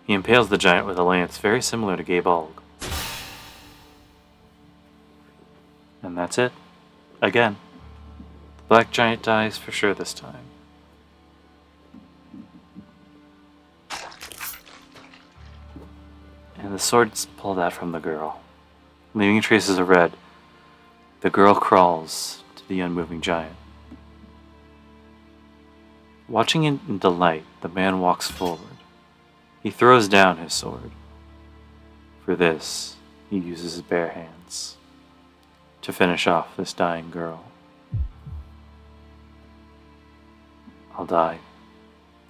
He impales the giant with a lance very similar to Gabolg. And that's it. Again. The black giant dies for sure this time. And the sword's pulled out from the girl. Leaving traces of red, the girl crawls to the unmoving giant. Watching it in delight, the man walks forward. He throws down his sword. For this, he uses his bare hands to finish off this dying girl. I'll die.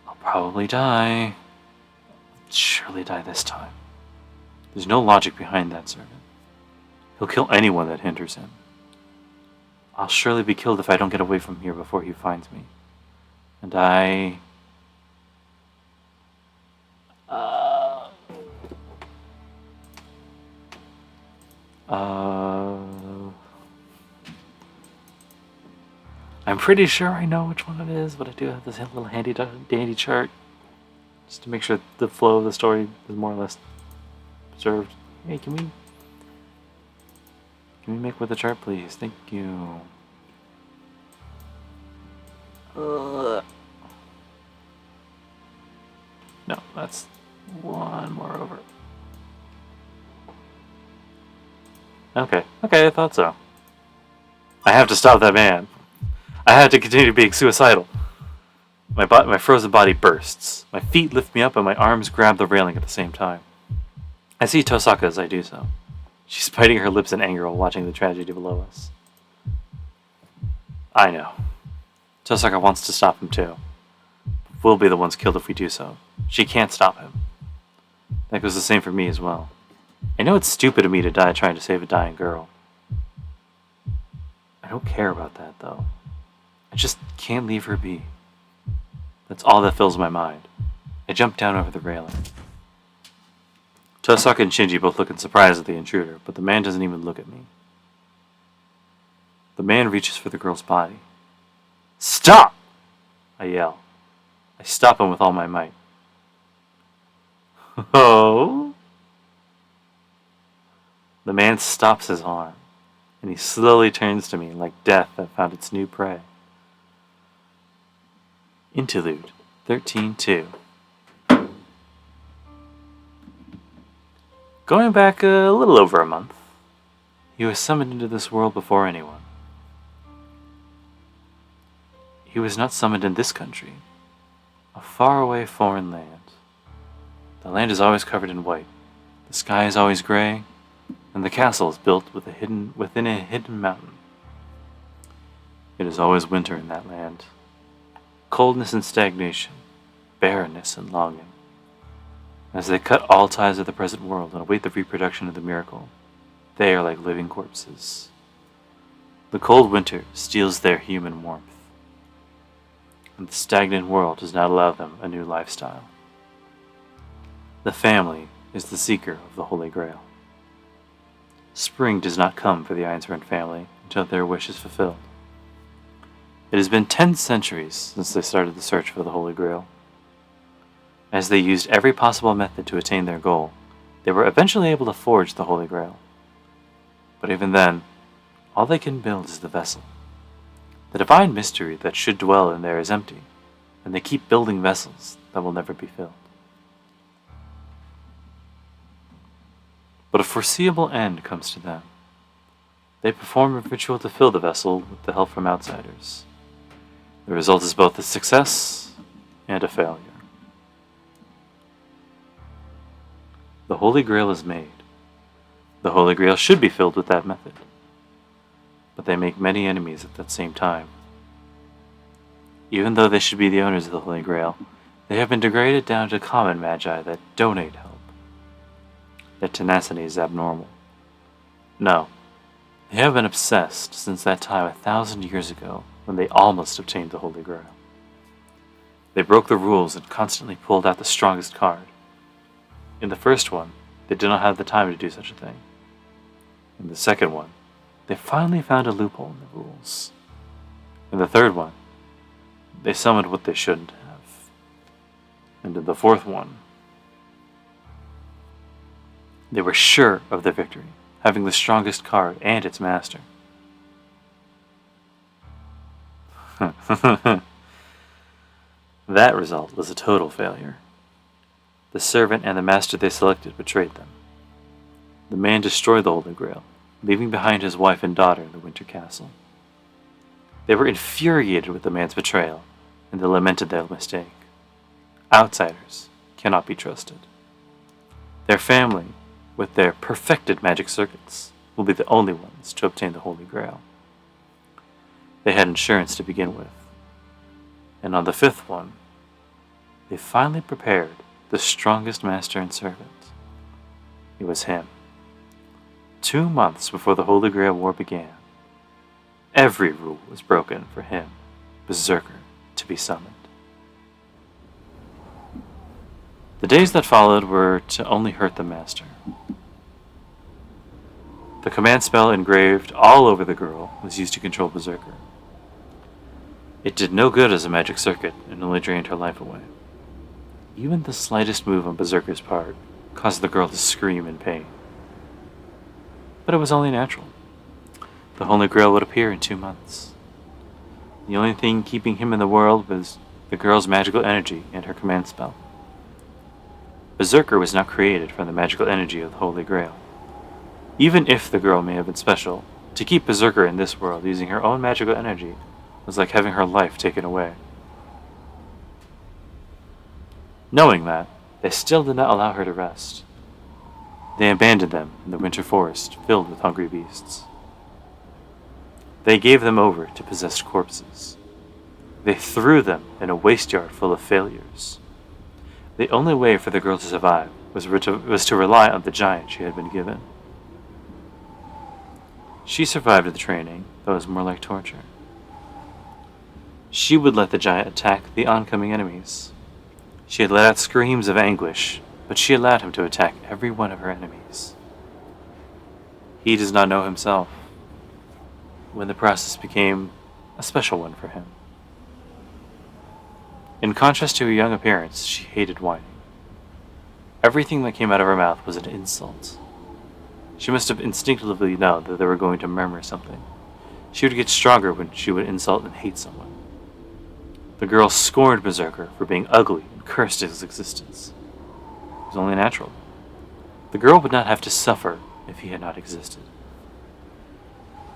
I'll probably die. I'll surely die this time. There's no logic behind that servant. He'll kill anyone that hinders him. I'll surely be killed if I don't get away from here before he finds me. And I'm pretty sure I know which one it is, but I do have this little dandy chart just to make sure the flow of the story is more or less preserved. Hey, can we make with the chart, please? Thank you. No, that's one more over. Okay, I thought so. I have to stop that man. I have to continue being suicidal. My frozen body bursts. My feet lift me up and my arms grab the railing at the same time. I see Tosaka as I do so. She's biting her lips in anger while watching the tragedy below us. I know. Tosaka wants to stop him too. We'll be the ones killed if we do so. She can't stop him. That goes the same for me as well. I know it's stupid of me to die trying to save a dying girl. I don't care about that, though. I just can't leave her be. That's all that fills my mind. I jump down over the railing. Tosaka and Shinji both look in surprise at the intruder, but the man doesn't even look at me. The man reaches for the girl's body. Stop! I yell. I stop him with all my might. Oh! The man stops his arm, and he slowly turns to me like death that found its new prey. Interlude 13-2. Going back a little over a month, he was summoned into this world before anyone. He was not summoned in this country. A faraway foreign land. The land is always covered in white, the sky is always gray, and the castle is built within a hidden mountain. It is always winter in that land. Coldness and stagnation, barrenness and longing. As they cut all ties of the present world and await the reproduction of the miracle, they are like living corpses. The cold winter steals their human warmth, and the stagnant world does not allow them a new lifestyle. The family is the seeker of the Holy Grail. Spring does not come for the Einzbern family until their wish is fulfilled. It has been 10 centuries since they started the search for the Holy Grail. As they used every possible method to attain their goal, they were eventually able to forge the Holy Grail. But even then, all they can build is the vessel. The divine mystery that should dwell in there is empty, and they keep building vessels that will never be filled. But a foreseeable end comes to them. They perform a ritual to fill the vessel with the help from outsiders. The result is both a success and a failure. The Holy Grail is made. The Holy Grail should be filled with that method. But they make many enemies at that same time. Even though they should be the owners of the Holy Grail, they have been degraded down to common magi that donate help. Their tenacity is abnormal. No, they have been obsessed since that time 1,000 years ago when they almost obtained the Holy Grail. They broke the rules and constantly pulled out the strongest card. In the first one, they did not have the time to do such a thing. In the second one, they finally found a loophole in the rules. In the third one, they summoned what they shouldn't have. And in the fourth one, they were sure of their victory, having the strongest card and its master. That result was a total failure. The servant and the master they selected betrayed them. The man destroyed the Holy Grail, leaving behind his wife and daughter in the Winter Castle. They were infuriated with the man's betrayal, and they lamented their mistake. Outsiders cannot be trusted. Their family, with their perfected magic circuits, will be the only ones to obtain the Holy Grail. They had insurance to begin with, and on the fifth one, they finally prepared the strongest master and servant. It was him. 2 months before the Holy Grail War began, every rule was broken for him, Berserker, to be summoned. The days that followed were to only hurt the master. The command spell engraved all over the girl was used to control Berserker. It did no good as a magic circuit and only drained her life away. Even the slightest move on Berserker's part caused the girl to scream in pain. But it was only natural. The Holy Grail would appear in 2 months. The only thing keeping him in the world was the girl's magical energy and her command spell. Berserker was not created from the magical energy of the Holy Grail. Even if the girl may have been special, to keep Berserker in this world using her own magical energy was like having her life taken away. Knowing that, they still did not allow her to rest. They abandoned them in the winter forest filled with hungry beasts. They gave them over to possessed corpses. They threw them in a waste yard full of failures. The only way for the girl to survive was to rely on the giant she had been given. She survived the training, though it was more like torture. She would let the giant attack the oncoming enemies. She had let out screams of anguish, but she allowed him to attack every one of her enemies. He does not know himself when the process became a special one for him. In contrast to her young appearance, she hated whining. Everything that came out of her mouth was an insult. She must have instinctively known that they were going to murmur something. She would get stronger when she would insult and hate someone. The girl scorned Berserker for being ugly and cursed his existence. It was only natural. The girl would not have to suffer if he had not existed.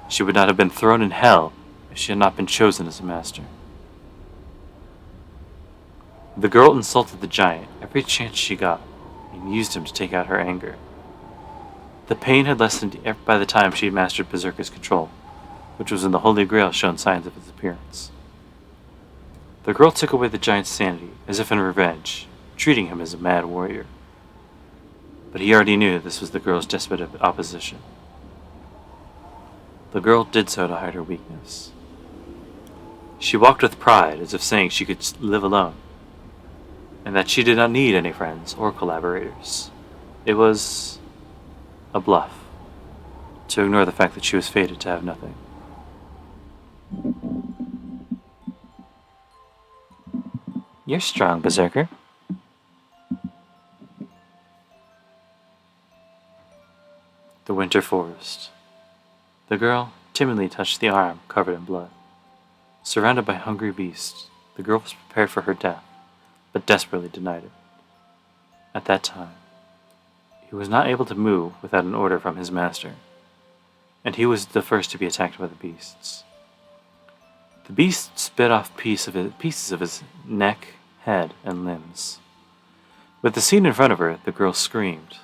She would not have been thrown in hell if she had not been chosen as a master. The girl insulted the giant every chance she got and used him to take out her anger. The pain had lessened by the time she had mastered Berserker's control, which was when the Holy Grail showed signs of its appearance. The girl took away the giant's sanity as if in revenge, treating him as a mad warrior. But he already knew this was the girl's desperate opposition. The girl did so to hide her weakness. She walked with pride, as if saying she could live alone, and that she did not need any friends or collaborators. It was a bluff, to ignore the fact that she was fated to have nothing. You're strong, Berserker. The winter forest. The girl timidly touched the arm covered in blood. Surrounded by hungry beasts, the girl was prepared for her death, but desperately denied it. At that time, he was not able to move without an order from his master, and he was the first to be attacked by the beasts. The beasts spit off pieces of his neck, head, and limbs. With the scene in front of her, the girl screamed.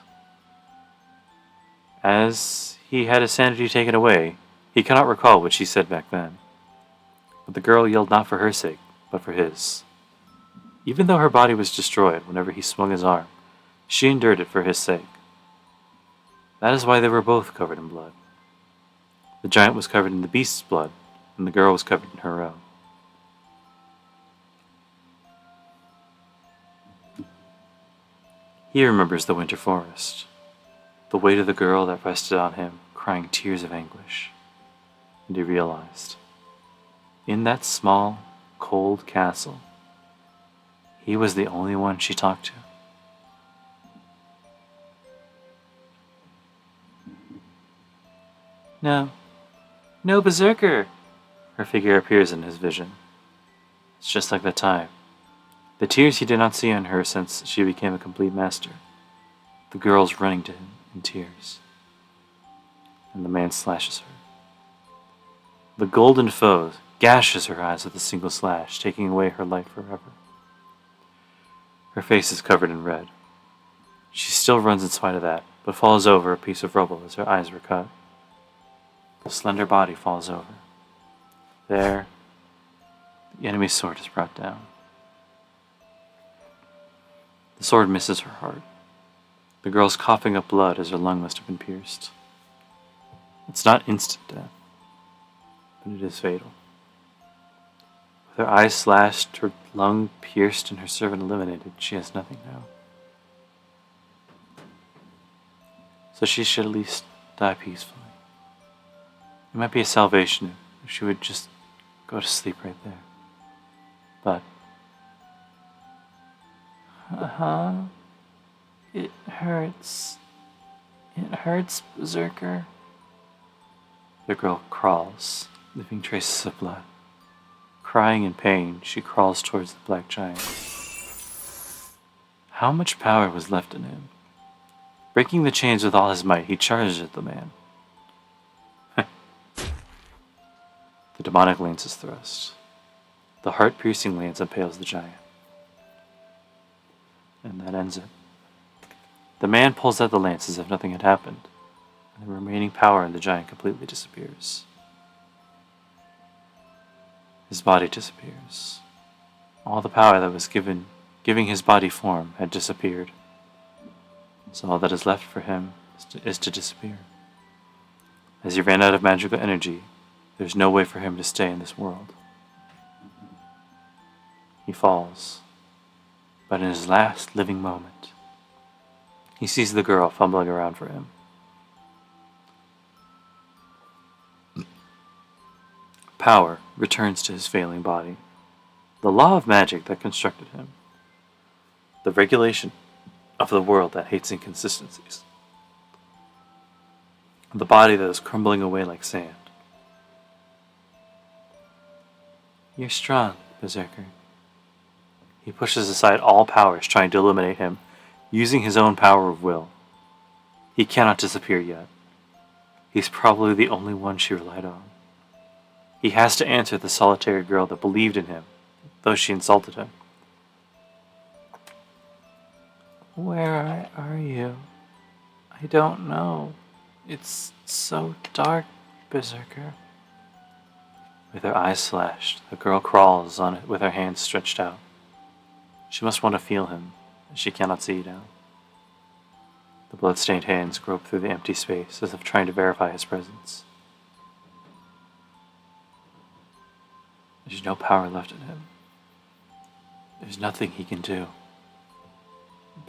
As he had his sanity taken away, he cannot recall what she said back then. But the girl yelled not for her sake, but for his. Even though her body was destroyed whenever he swung his arm, she endured it for his sake. That is why they were both covered in blood. The giant was covered in the beast's blood, and the girl was covered in her own. He remembers the winter forest, the weight of the girl that rested on him, crying tears of anguish. And he realized, in that small, cold castle, he was the only one she talked to. No, no, Berserker! Her figure appears in his vision. It's just like that time. The tears he did not see on her since she became a complete master. The girl's running to him in tears. And the man slashes her. The golden foe gashes her eyes with a single slash, taking away her life forever. Her face is covered in red. She still runs in spite of that, but falls over a piece of rubble as her eyes were cut. The slender body falls over. There, the enemy's sword is brought down. The sword misses her heart. The girl's coughing up blood as her lung must have been pierced. It's not instant death, but it is fatal. With her eyes slashed, her lung pierced, and her servant eliminated, she has nothing now. So she should at least die peacefully. It might be a salvation if she would just go to sleep right there. But it hurts. It hurts, Berserker. The girl crawls, leaving traces of blood. Crying in pain, she crawls towards the black giant. How much power was left in him? Breaking the chains with all his might, he charges at the man. The demonic lance is thrust. The heart-piercing lance impales the giant. And that ends it. The man pulls out the lance as if nothing had happened, and the remaining power in the giant completely disappears. His body disappears. All the power that was giving his body form had disappeared. So all that is left for him is to disappear. As he ran out of magical energy, there's no way for him to stay in this world. He falls, but in his last living moment, he sees the girl fumbling around for him. Power returns to his failing body. The law of magic that constructed him. The regulation of the world that hates inconsistencies. The body that is crumbling away like sand. You're strong, Berserker. He pushes aside all powers trying to eliminate him, using his own power of will. He cannot disappear yet. He's probably the only one she relied on. He has to answer the solitary girl that believed in him, though she insulted him. Where are you? I don't know. It's so dark, Berserker. With her eyes slashed, the girl crawls on it with her hands stretched out. She must want to feel him, as she cannot see now. The blood-stained hands grope through the empty space as if trying to verify his presence. There's no power left in him. There's nothing he can do.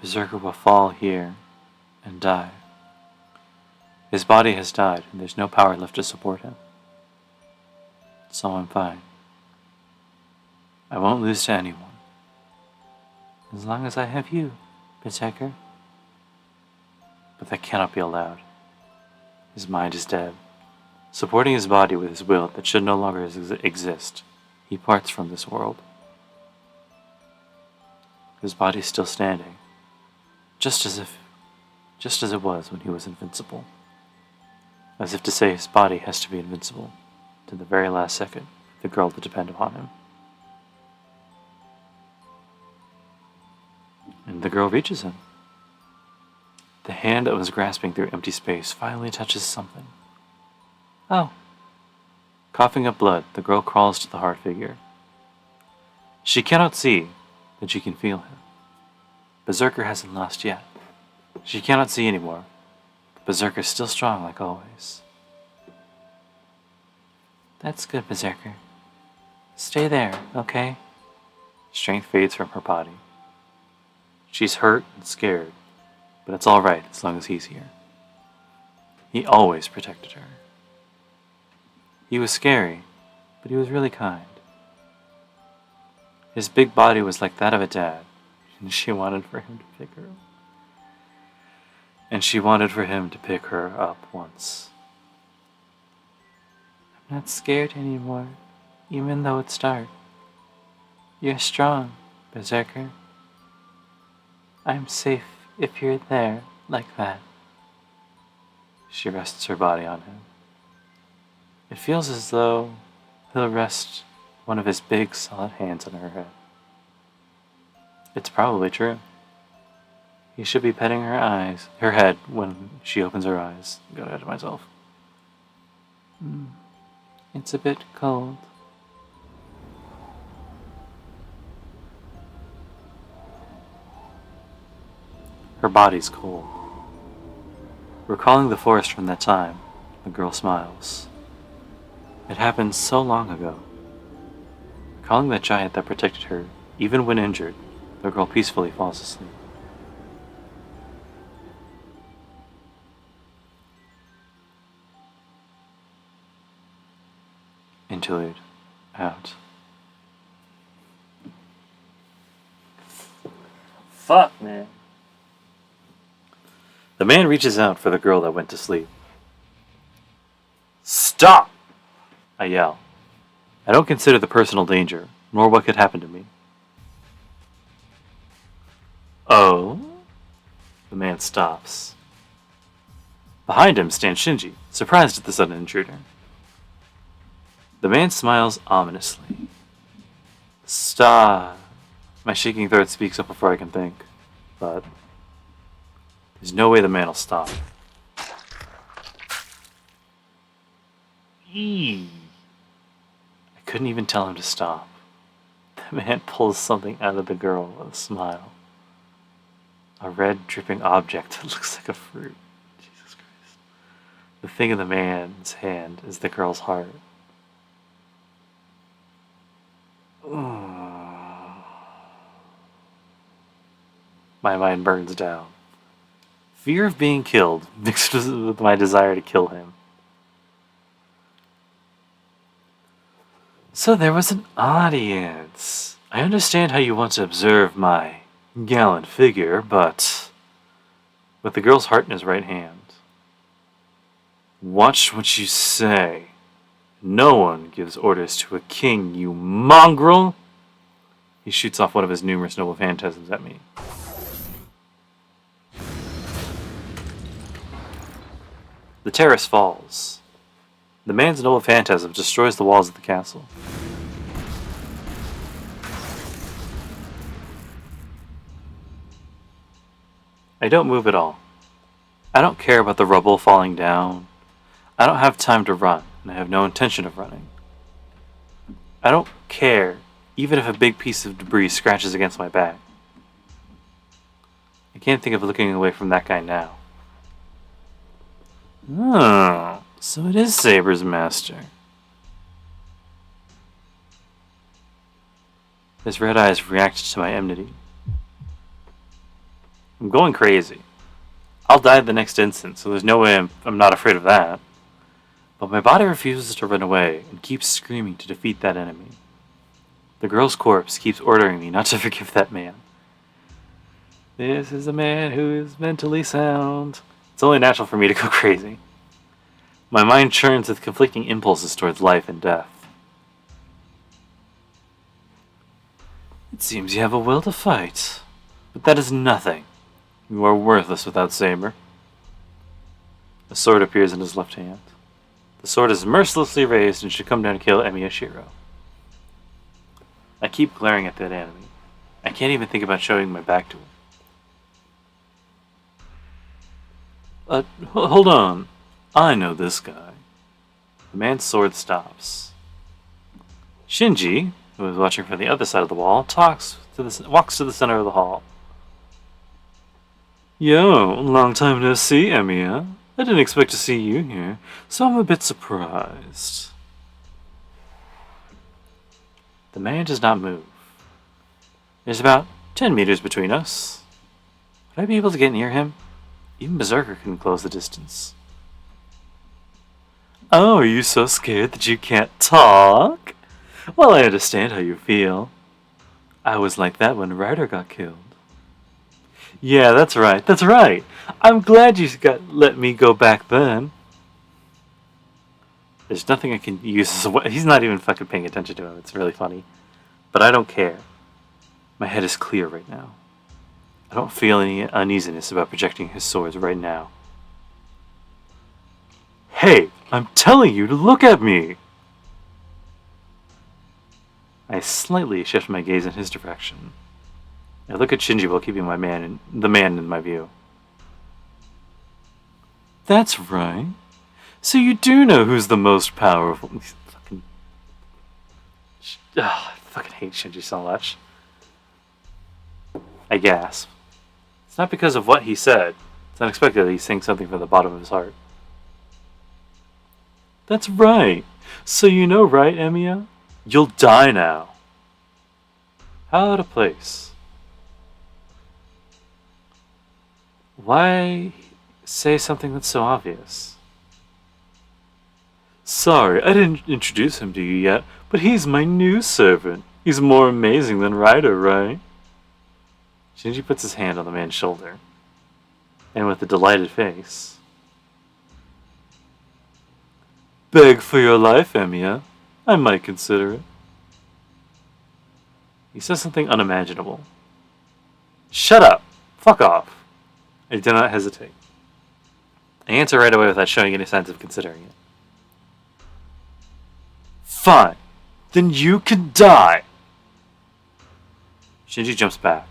Berserker will fall here and die. His body has died, and there's no power left to support him. So I'm fine. I won't lose to anyone. As long as I have you, Berserker. But that cannot be allowed. His mind is dead. Supporting his body with his will that should no longer exist, he parts from this world. His body is still standing, just as it was when he was invincible. As if to say his body has to be invincible to the very last second for the girl to depend upon him. And the girl reaches him. The hand that was grasping through empty space finally touches something. Oh. Coughing up blood, the girl crawls to the hard figure. She cannot see, but she can feel him. Berserker hasn't lost yet. She cannot see anymore, but Berserker is still strong like always. That's good, Berserker. Stay there, okay? Strength fades from her body. She's hurt and scared, but it's all right as long as he's here. He always protected her. He was scary, but he was really kind. His big body was like that of a dad, and she wanted for him to pick her up. And she wanted for him to pick her up once. I'm not scared anymore, even though it's dark. You're strong, Berserker. I'm safe if you're there, like that. She rests her body on him. It feels as though he'll rest one of his big, solid hands on her head. It's probably true. He should be petting her head when she opens her eyes. Got ahead of myself. It's a bit cold. Her body's cold. Recalling the forest from that time, the girl smiles. It happened so long ago. Recalling that giant that protected her, even when injured, the girl peacefully falls asleep. Interlude. Out. Fuck, man. The man reaches out for the girl that went to sleep. Stop! I yell. I don't consider the personal danger, nor what could happen to me. Oh? The man stops. Behind him stands Shinji, surprised at the sudden intruder. The man smiles ominously. Stop. My shaking throat speaks up before I can think, but there's no way the man will stop. Eee. I couldn't even tell him to stop. The man pulls something out of the girl with a smile. A red dripping object that looks like a fruit. Jesus Christ. The thing in the man's hand is the girl's heart. My mind burns down. Fear of being killed mixed with my desire to kill him. So there was an audience. I understand how you want to observe my gallant figure, but with the girl's heart in his right hand. Watch what you say. No one gives orders to a king, you mongrel! He shoots off one of his numerous noble phantasms at me. The terrace falls. The man's noble phantasm destroys the walls of the castle. I don't move at all. I don't care about the rubble falling down. I don't have time to run, and I have no intention of running. I don't care, even if a big piece of debris scratches against my back. I can't think of looking away from that guy now. Oh, so it is Saber's master. His red eyes reacted to my enmity. I'm going crazy. I'll die the next instant, so there's no way I'm not afraid of that. But my body refuses to run away and keeps screaming to defeat that enemy. The girl's corpse keeps ordering me not to forgive that man. This is a man who is mentally sound. It's only natural for me to go crazy. My mind churns with conflicting impulses towards life and death. It seems you have a will to fight, but that is nothing. You are worthless without Saber. A sword appears in his left hand. The sword is mercilessly raised and should come down to kill Emiyashiro. I keep glaring at that enemy. I can't even think about showing my back to him. Hold on. I know this guy. The man's sword stops. Shinji, who is watching from the other side of the wall, walks to the center of the hall. Yo, long time no see, Emiya. I didn't expect to see you here, so I'm a bit surprised. The man does not move. There's about 10 meters between us. Would I be able to get near him? Even Berserker couldn't close the distance. Oh, are you so scared that you can't talk? Well, I understand how you feel. I was like that when Ryder got killed. Yeah, that's right. I'm glad you let me go back then. There's nothing I can use as a weapon. He's not even fucking paying attention to him. It's really funny. But I don't care. My head is clear right now. I don't feel any uneasiness about projecting his swords right now. Hey, I'm telling you to look at me! I slightly shift my gaze in his direction. I look at Shinji while keeping the man in my view. That's right. So you do know who's the most powerful. I fucking hate Shinji so much. I gasp. It's not because of what he said. It's unexpected that he's saying something from the bottom of his heart. That's right. So you know, right, Emiya? You'll die now. How out of place. Why say something that's so obvious? Sorry, I didn't introduce him to you yet, but he's my new servant. He's more amazing than Ryder, right? Shinji puts his hand on the man's shoulder, and with a delighted face. Beg for your life, Emiya. I might consider it. He says something unimaginable. Shut up! Fuck off! I do not hesitate. I answer right away without showing any signs of considering it. Fine. Then you can die! Shinji jumps back.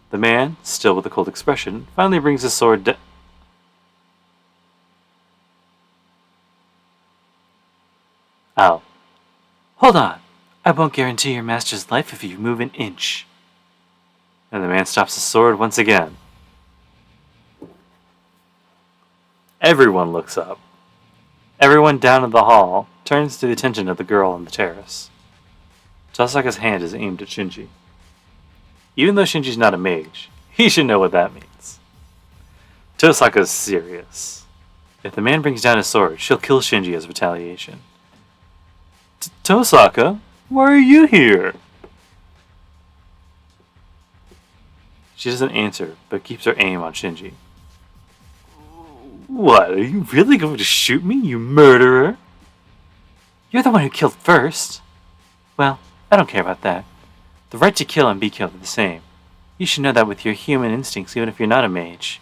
The man, still with a cold expression, finally brings his sword down. Oh. Hold on. I won't guarantee your master's life if you move an inch. And the man stops his sword once again. Everyone looks up. Everyone down in the hall turns to the attention of the girl on the terrace. Tosaka's hand is aimed at Shinji. Even though Shinji's not a mage, he should know what that means. Tosaka's serious. If the man brings down his sword, she'll kill Shinji as retaliation. Tosaka, why are you here? She doesn't answer, but keeps her aim on Shinji. What, are you really going to shoot me, you murderer? You're the one who killed first. Well, I don't care about that. The right to kill and be killed are the same. You should know that with your human instincts, even if you're not a mage.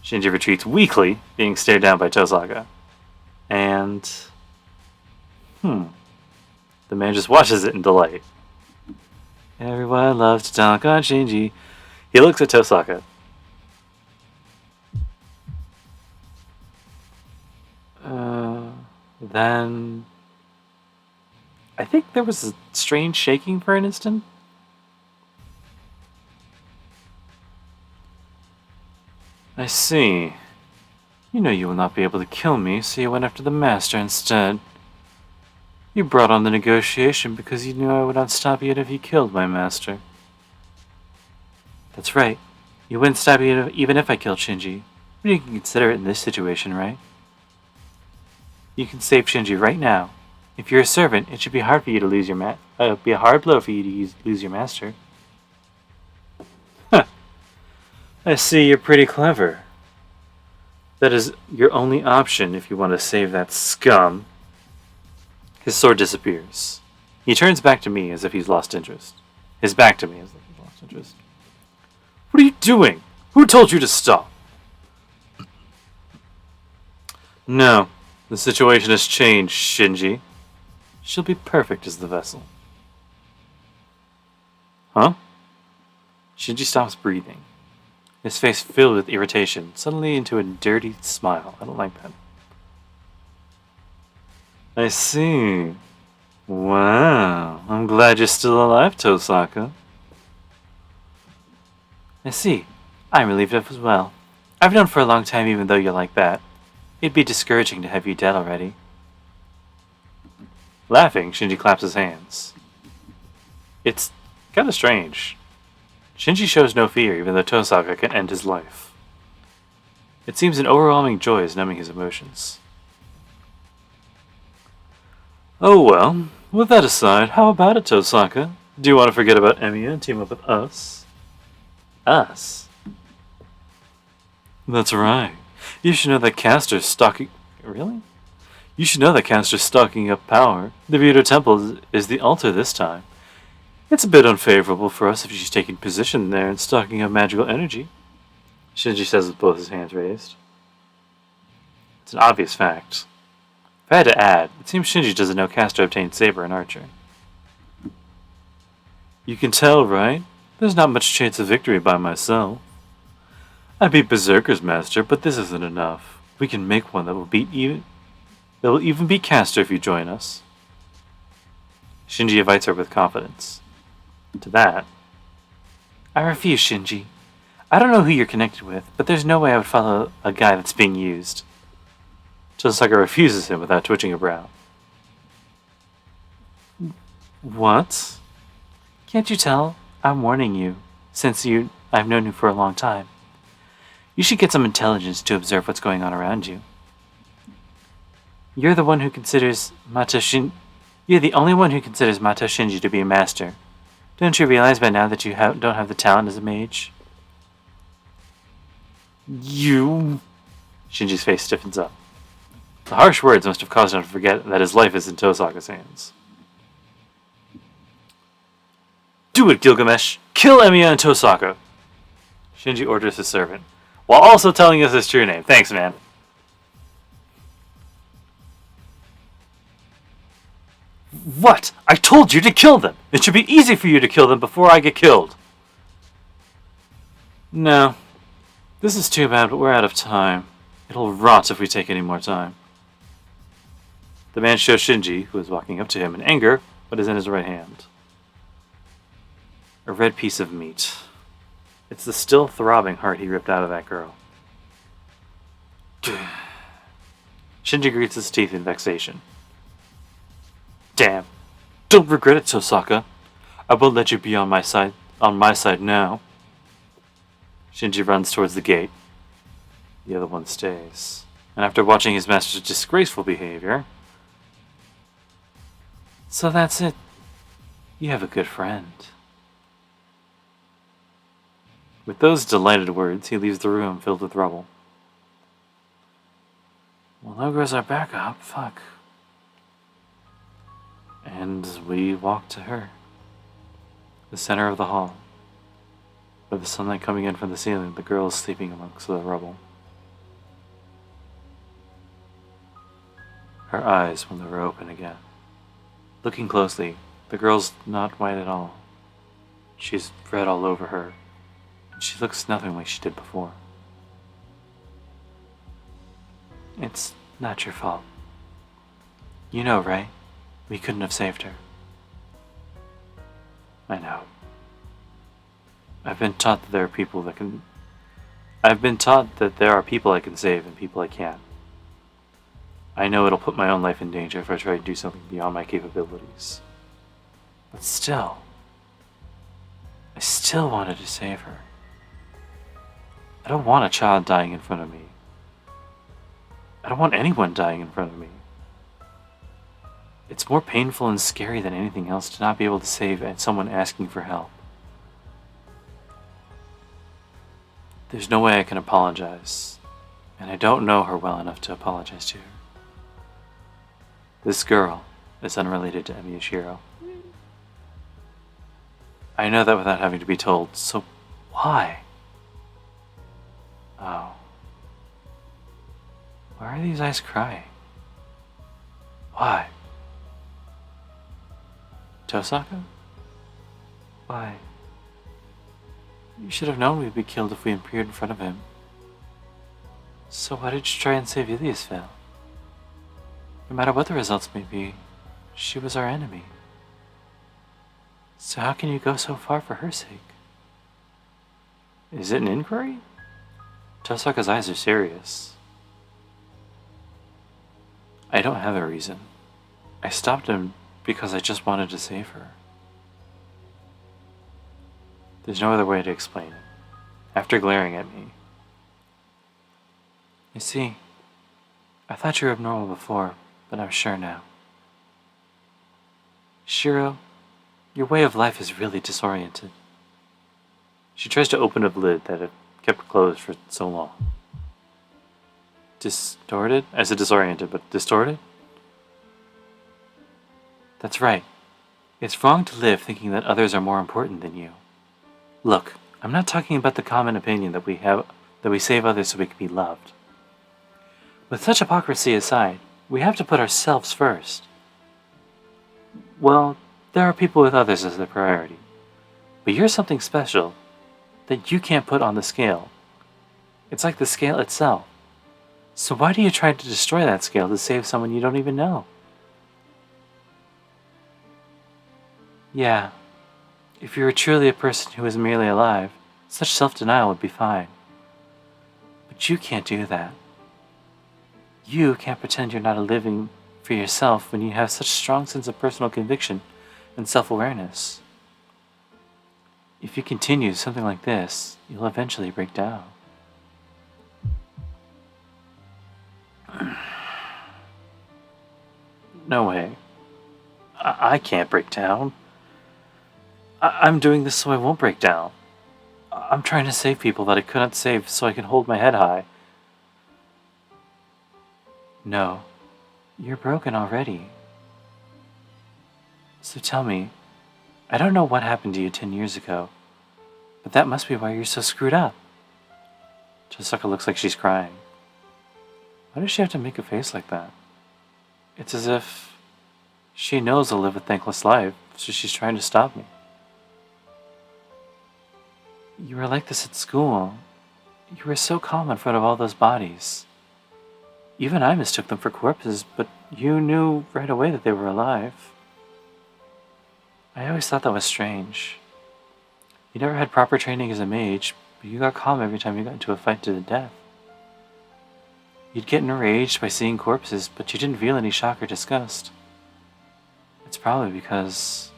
Shinji retreats weakly, being stared down by Tosaka. And... The man just watches it in delight. Everyone loves to dunk on Shinji. He looks at Tosaka. Then I think there was a strange shaking for an instant. I see. You know you will not be able to kill me, so you went after the master instead. You brought on the negotiation because you knew I would not stop you if you killed my master. That's right. You wouldn't stop me even if I killed Shinji. But you can consider it in this situation, right? You can save Shinji right now. If you're a servant, it should be hard for you to lose your be a hard blow for you to lose your master. Huh. I see you're pretty clever. That is your only option if you want to save that scum. His sword disappears. He turns back to me as if he's lost interest. His back to me as if he's lost interest. What are you doing? Who told you to stop? No, the situation has changed, Shinji. She'll be perfect as the vessel. Huh? Shinji stops breathing. His face filled with irritation, suddenly into a dirty smile. I don't like that. I see. Wow, I'm glad you're still alive, Tosaka. I see. I'm relieved as well. I've known for a long time even though you're like that. It'd be discouraging to have you dead already. Laughing, Shinji claps his hands. It's kind of strange. Shinji shows no fear even though Tosaka can end his life. It seems an overwhelming joy is numbing his emotions. Oh well, with that aside, how about it, Tosaka? Do you want to forget about Emiya and team up with us? Us? That's right. You should know that Castor's stalking... Really? You should know that Castor's stalking up power. The Budo Temple is the altar this time. It's a bit unfavorable for us if she's taking position there and stalking up magical energy. Shinji says with both his hands raised. It's an obvious fact. If I had to add, it seems Shinji doesn't know Castor obtained Saber and Archer. You can tell, right? There's not much chance of victory by myself. I beat Berserker's master, but this isn't enough. We can make one that will even beat Castor if you join us. Shinji invites her with confidence. To that, I refuse, Shinji. I don't know who you're connected with, but there's no way I would follow a guy that's being used. Tosaka refuses him without twitching a brow. What? Can't you tell? I'm warning you, since I've known you for a long time. You should get some intelligence to observe what's going on around you. You're the one who considers You're the only one who considers Mato Shinji to be a master. Don't you realize by now that you don't have the talent as a mage? You... Shinji's face stiffens up. The harsh words must have caused him to forget that his life is in Tosaka's hands. Do it, Gilgamesh! Kill Emiya and Tosaka! Shinji orders his servant, while also telling us his true name. Thanks, man. What? I told you to kill them! It should be easy for you to kill them before I get killed! No. This is too bad, but we're out of time. It'll rot if we take any more time. The man shows Shinji, who is walking up to him in anger, what is in his right hand. A red piece of meat. It's the still throbbing heart he ripped out of that girl. Shinji grits his teeth in vexation. Damn. Don't regret it, Tosaka. I won't let you be on my side now. Shinji runs towards the gate. The other one stays. And after watching his master's disgraceful behavior... So that's it. You have a good friend. With those delighted words, he leaves the room filled with rubble. Well, there goes our backup. Fuck. And we walk to her. The center of the hall. With the sunlight coming in from the ceiling, the girl is sleeping amongst the rubble. Her eyes will never open again. Looking closely, the girl's not white at all. She's red all over her. She looks nothing like she did before. It's not your fault. You know, right? We couldn't have saved her. I know. I've been taught that there are people I can save and people I can't. I know it'll put my own life in danger if I try to do something beyond my capabilities. But still, I still wanted to save her. I don't want a child dying in front of me. I don't want anyone dying in front of me. It's more painful and scary than anything else to not be able to save someone asking for help. There's no way I can apologize, and I don't know her well enough to apologize to her. This girl is unrelated to Emiyashiro. I know that without having to be told, so why? Oh. Why are these eyes crying? Why? Tosaka? Why? You should have known we'd be killed if we appeared in front of him. So why did you try and save Ilya's veil? No matter what the results may be, she was our enemy. So how can you go so far for her sake? Is it an inquiry? Tosaka's eyes are serious. I don't have a reason. I stopped him because I just wanted to save her. There's no other way to explain it. After glaring at me, you see, I thought you were abnormal before, but I'm sure now. Shiro, your way of life is really disoriented. She tries to open a lid that had kept closed for so long. Distorted? I said disoriented, but distorted? That's right. It's wrong to live thinking that others are more important than you. Look, I'm not talking about the common opinion that we save others so we can be loved. With such hypocrisy aside, we have to put ourselves first. Well, there are people with others as their priority, but you're something special that you can't put on the scale. It's like the scale itself. So why do you try to destroy that scale to save someone you don't even know? Yeah, if you were truly a person who was merely alive, such self-denial would be fine. But you can't do that. You can't pretend you're not living for yourself when you have such a strong sense of personal conviction and self-awareness. If you continue something like this, you'll eventually break down. No way. I can't break down. I'm doing this so I won't break down. I'm trying to save people that I couldn't save so I can hold my head high. No, you're broken already. So tell me, I don't know what happened to you 10 years ago, but that must be why you're so screwed up. Tosaka looks like she's crying. Why does she have to make a face like that? It's as if she knows I'll live a thankless life, so she's trying to stop me. You were like this at school. You were so calm in front of all those bodies. Even I mistook them for corpses, but you knew right away that they were alive. I always thought that was strange. You never had proper training as a mage, but you got calm every time you got into a fight to the death. You'd get enraged by seeing corpses, but you didn't feel any shock or disgust. It's probably because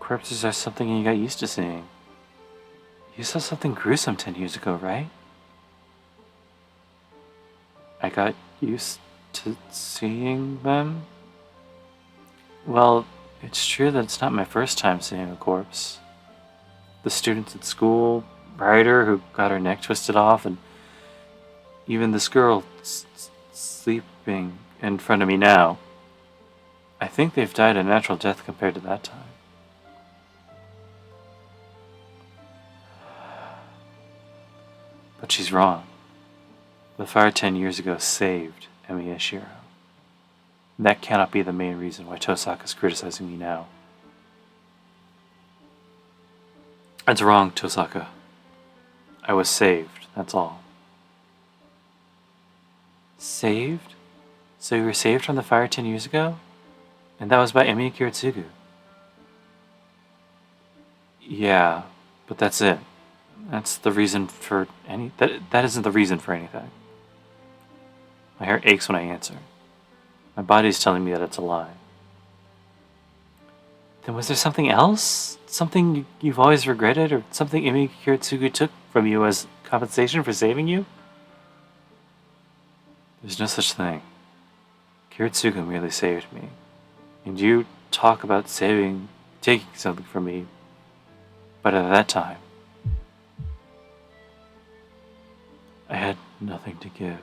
corpses are something you got used to seeing. You saw something gruesome 10 years ago, right? I got used to seeing them? Well, it's true that it's not my first time seeing a corpse. The students at school, Ryder who got her neck twisted off, and even this girl sleeping in front of me now. I think they've died a natural death compared to that time. But she's wrong. The fire 10 years ago saved Emiyashiro. That cannot be the main reason why Tosaka's criticizing me now. That's wrong, Tosaka. I was saved, that's all. Saved? So you were saved from the fire 10 years ago? And that was by Emi Kiritsugu? Yeah, but that's it. That's the reason for that isn't the reason for anything. My hair aches when I answer. My body's telling me that it's a lie. Then was there something else? Something you've always regretted, or something Emi Kiritsugu took from you as compensation for saving you? There's no such thing. Kiritsugu merely saved me. And you talk about taking something from me, but at that time, I had nothing to give.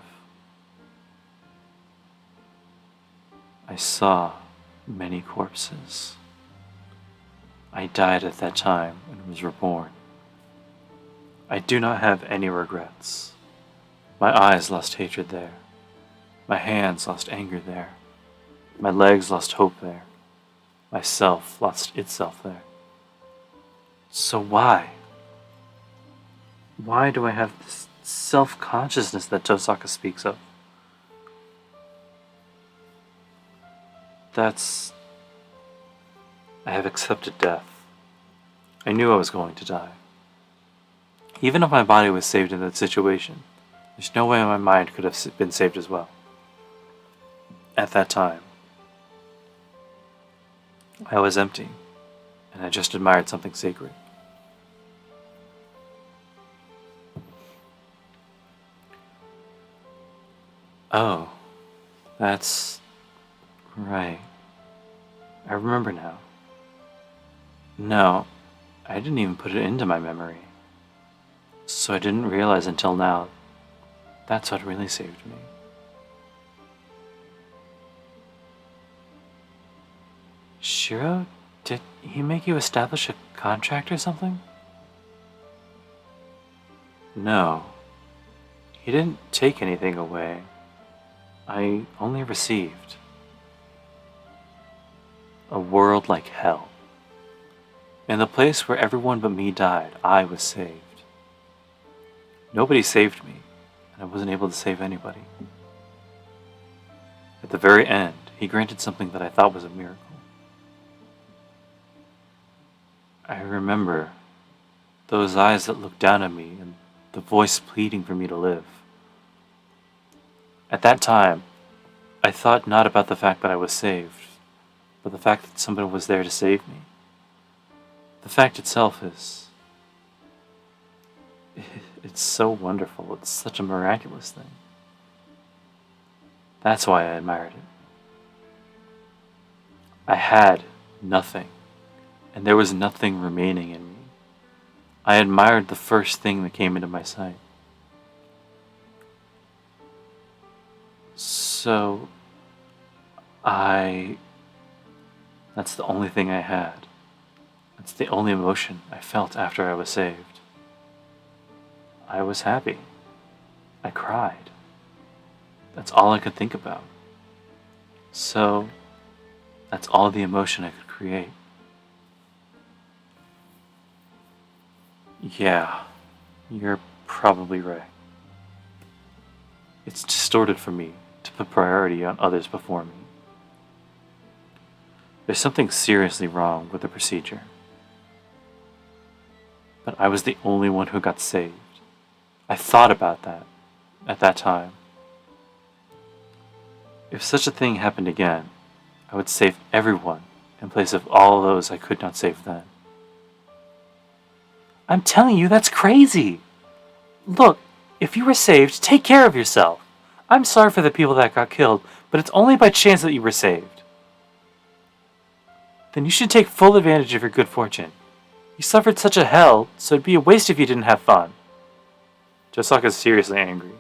I saw many corpses. I died at that time and was reborn. I do not have any regrets. My eyes lost hatred there. My hands lost anger there. My legs lost hope there. My self lost itself there. So why? Why do I have this self-consciousness that Tosaka speaks of? I have accepted death. I knew I was going to die. Even if my body was saved in that situation, there's no way my mind could have been saved as well. At that time, I was empty, and I just admired something sacred. Oh, that's right. I remember now. No, I didn't even put it into my memory. So I didn't realize until now that's what really saved me. Shiro, did he make you establish a contract or something? No, he didn't take anything away. I only received. A world like hell. In the place where everyone but me died, I was saved. Nobody saved me, and I wasn't able to save anybody. At the very end, he granted something that I thought was a miracle. I remember those eyes that looked down at me and the voice pleading for me to live. At that time, I thought not about the fact that I was saved, but the fact that somebody was there to save me. The fact itself it's so wonderful. It's such a miraculous thing. That's why I admired it. I had nothing, and there was nothing remaining in me. I admired the first thing that came into my sight. So, that's the only thing I had. That's the only emotion I felt after I was saved. I was happy. I cried. That's all I could think about. So, that's all the emotion I could create. Yeah, you're probably right. It's distorted for me to put priority on others before me. There's something seriously wrong with the procedure. But I was the only one who got saved. I thought about that at that time. If such a thing happened again, I would save everyone in place of all those I could not save then. I'm telling you, that's crazy! Look, if you were saved, take care of yourself. I'm sorry for the people that got killed, but it's only by chance that you were saved. Then you should take full advantage of your good fortune. You suffered such a hell, so it'd be a waste if you didn't have fun. Tosaka's seriously angry.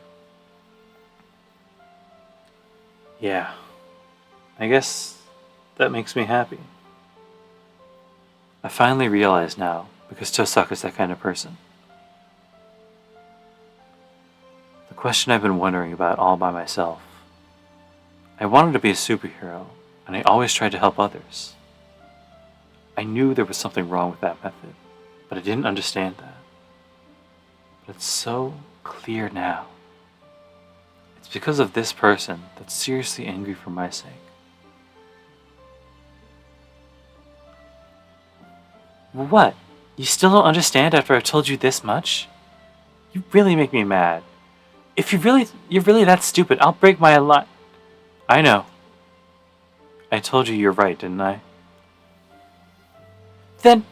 Yeah, I guess that makes me happy. I finally realize now, because Tosaka's that kind of person. The question I've been wondering about all by myself. I wanted to be a superhero, and I always tried to help others. I knew there was something wrong with that method. but I didn't understand that. But it's so clear now. It's because of this person that's seriously angry for my sake. What? You still don't understand after I've told you this much? You really make me mad. If you're really that stupid, I'll break my I know. I told you you're right, didn't I? Then...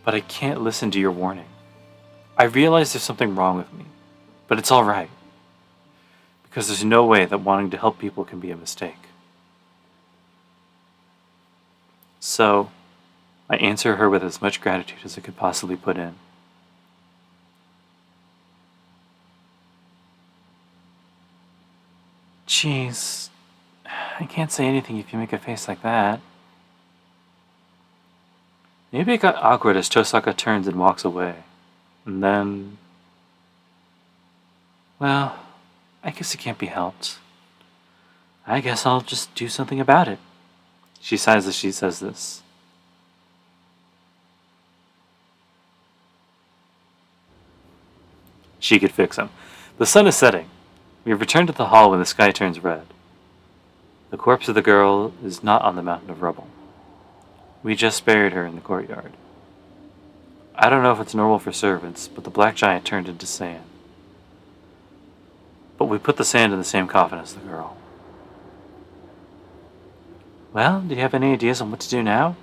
But I can't listen to your warning. I realize there's something wrong with me, but it's alright. Because there's no way that wanting to help people can be a mistake. So, I answer her with as much gratitude as I could possibly put in. Jeez, I can't say anything if you make a face like that. Maybe it got awkward as Tosaka turns and walks away. And then... Well, I guess it can't be helped. I guess I'll just do something about it. She sighs as she says this. She could fix him. The sun is setting. We have returned to the hall when the sky turns red. The corpse of the girl is not on the mountain of rubble. We just buried her in the courtyard. I don't know if it's normal for servants, but the black giant turned into sand. But we put the sand in the same coffin as the girl. Well, do you have any ideas on what to do now?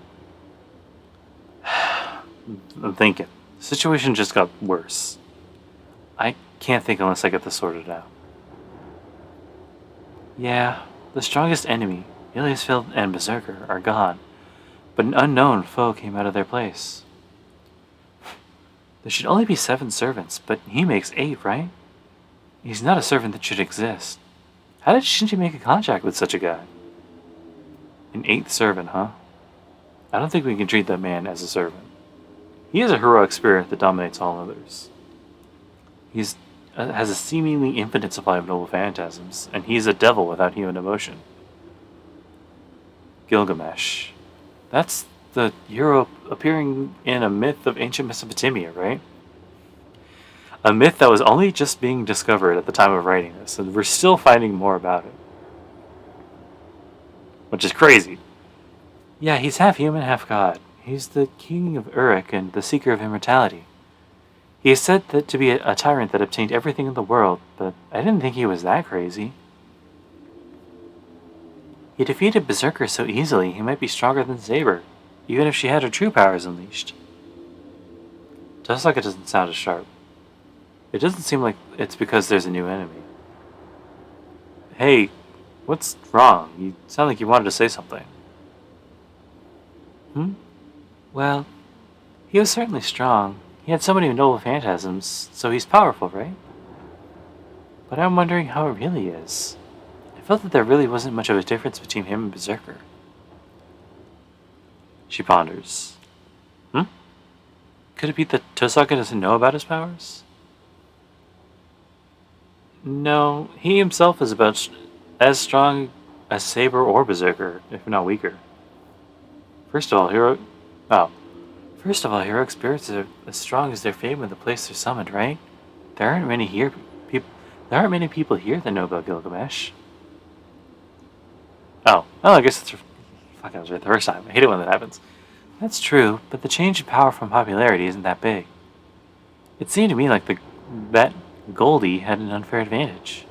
I'm thinking. The situation just got worse. I can't think unless I get this sorted out. Yeah, the strongest enemy, Illya's and Berserker, are gone, but an unknown foe came out of their place. There should only be 7 servants, but he makes 8, right? He's not a servant that should exist. How did Shinji make a contract with such a guy? An 8th servant, huh? I don't think we can treat that man as a servant. He has a heroic spirit that dominates all others. He has a seemingly infinite supply of noble phantasms, and he's a devil without human emotion. Gilgamesh. That's the hero appearing in a myth of ancient Mesopotamia, right? A myth that was only just being discovered at the time of writing this, and we're still finding more about it. Which is crazy. Yeah, he's half human, half god. He's the king of Uruk and the seeker of immortality. He is said that to be a tyrant that obtained everything in the world, but I didn't think he was that crazy. He defeated Berserker so easily he might be stronger than Saber, even if she had her true powers unleashed. Tosaka doesn't sound as sharp. It doesn't seem like it's because there's a new enemy. Hey, what's wrong? You sound like you wanted to say something. Well, he was certainly strong. He had so many noble phantasms, so he's powerful, right? But I'm wondering how it really is. I felt that there really wasn't much of a difference between him and Berserker. She ponders. Could it be that Tosaka doesn't know about his powers? No, he himself is about as strong as Saber or Berserker, if not weaker. First of all, heroic spirits are as strong as their fame in the place they're summoned, right? There aren't many people here that know about Gilgamesh. Oh, I guess that's... Fuck, I was right the first time. I hate it when that happens. That's true, but the change in power from popularity isn't that big. It seemed to me like that Goldie had an unfair advantage.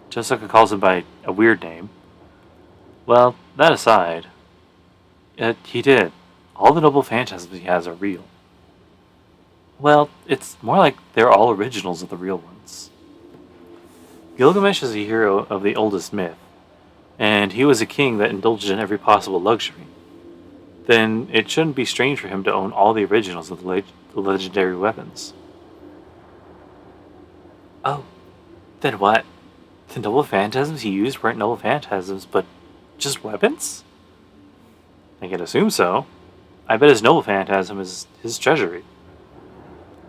Tosaka calls him by a weird name. Well, that aside, he did. All the noble phantasms he has are real. Well, it's more like they're all originals of the real ones. Gilgamesh is a hero of the oldest myth, and he was a king that indulged in every possible luxury. Then it shouldn't be strange for him to own all the originals of the legendary weapons. Oh, then what? The noble phantasms he used weren't noble phantasms, but just weapons? I can assume so. I bet his noble phantasm is his treasury.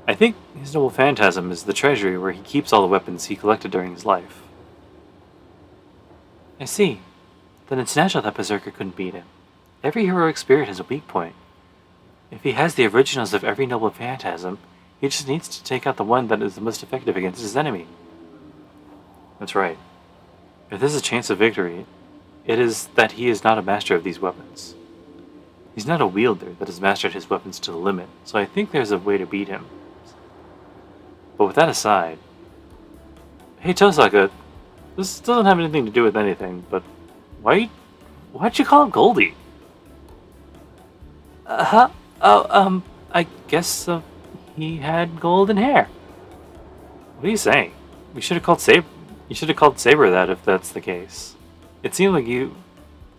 I think his noble phantasm is the treasury where he keeps all the weapons he collected during his life. I see. Then it's natural that Berserker couldn't beat him. Every heroic spirit has a weak point. If he has the originals of every noble phantasm, he just needs to take out the one that is the most effective against his enemy. That's right. If there's a chance of victory, it is that he is not a master of these weapons. He's not a wielder that has mastered his weapons to the limit, so I think there's a way to beat him. But with that aside... Hey Tosaka, this doesn't have anything to do with anything, but why'd you call him Goldie? I guess he had golden hair. What are you saying? You should have called Saber that if that's the case. It seemed like you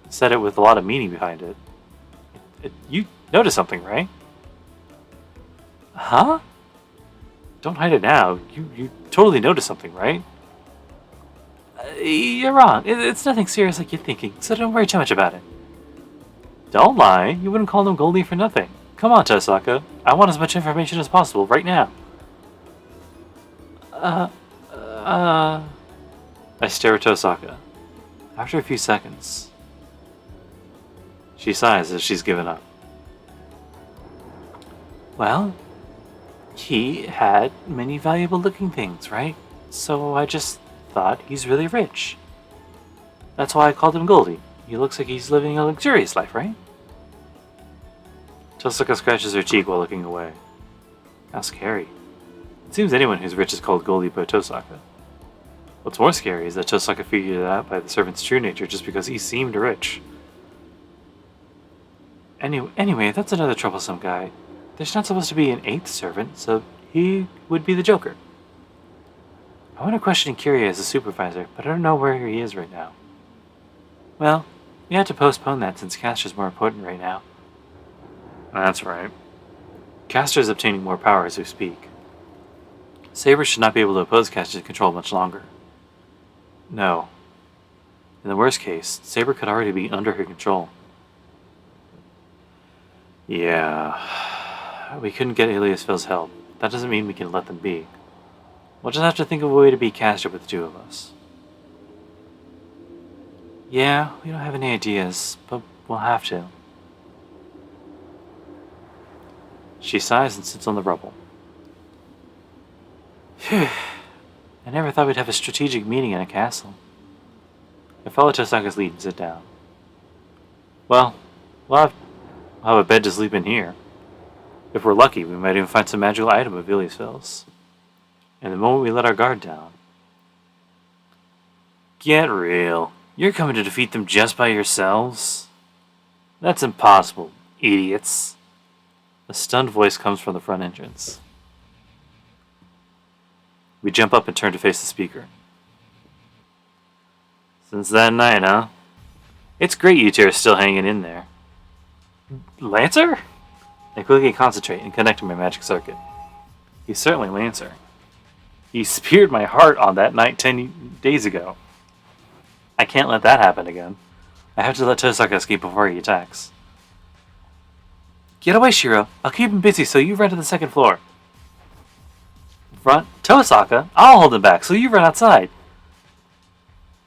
said it with a lot of meaning behind it. You noticed something, right? Huh? Don't hide it now. You totally noticed something, right? You're wrong. It's nothing serious like you're thinking, so don't worry too much about it. Don't lie. You wouldn't call him Goldie for nothing. Come on, Tosaka. I want as much information as possible right now. I stare at Tosaka. After a few seconds, she sighs as she's given up. Well, he had many valuable looking things, right? So I just thought he's really rich. That's why I called him Goldie. He looks like he's living a luxurious life, right? Tosaka scratches her cheek while looking away. How scary. It seems anyone who's rich is called Goldie by Tosaka. What's more scary is that Tosaka figured it out by the servant's true nature just because he seemed rich. Anyway, that's another troublesome guy. There's not supposed to be an 8th servant, so he would be the Joker. I want to question Kiryu as a supervisor, but I don't know where he is right now. Well, we had to postpone that since Castor's more important right now. That's right. Castor is obtaining more power as we speak. Saber should not be able to oppose Castor's control much longer. No. In the worst case, Saber could already be under her control. Yeah. We couldn't get Iliasville's help. That doesn't mean we can let them be. We'll just have to think of a way to beat Castor with the two of us. Yeah, we don't have any ideas, but we'll have to. She sighs and sits on the rubble. Phew. I never thought we'd have a strategic meeting in a castle. I follow Tosaka's lead and sit down. Well, we'll have a bed to sleep in here. If we're lucky, we might even find some magical item of Iliasville's. And the moment we let our guard down... Get real. You're coming to defeat them just by yourselves? That's impossible, idiots. A stunned voice comes from the front entrance. We jump up and turn to face the speaker. Since that night, huh? It's great you two are still hanging in there. Lancer? I quickly concentrate and connect to my magic circuit. He's certainly Lancer. He speared my heart on that night 10 days ago. I can't let that happen again. I have to let Tosaka escape before he attacks. Get away, Shiro. I'll keep him busy, so you run to the second floor. Run? Tosaka? I'll hold him back, so you run outside.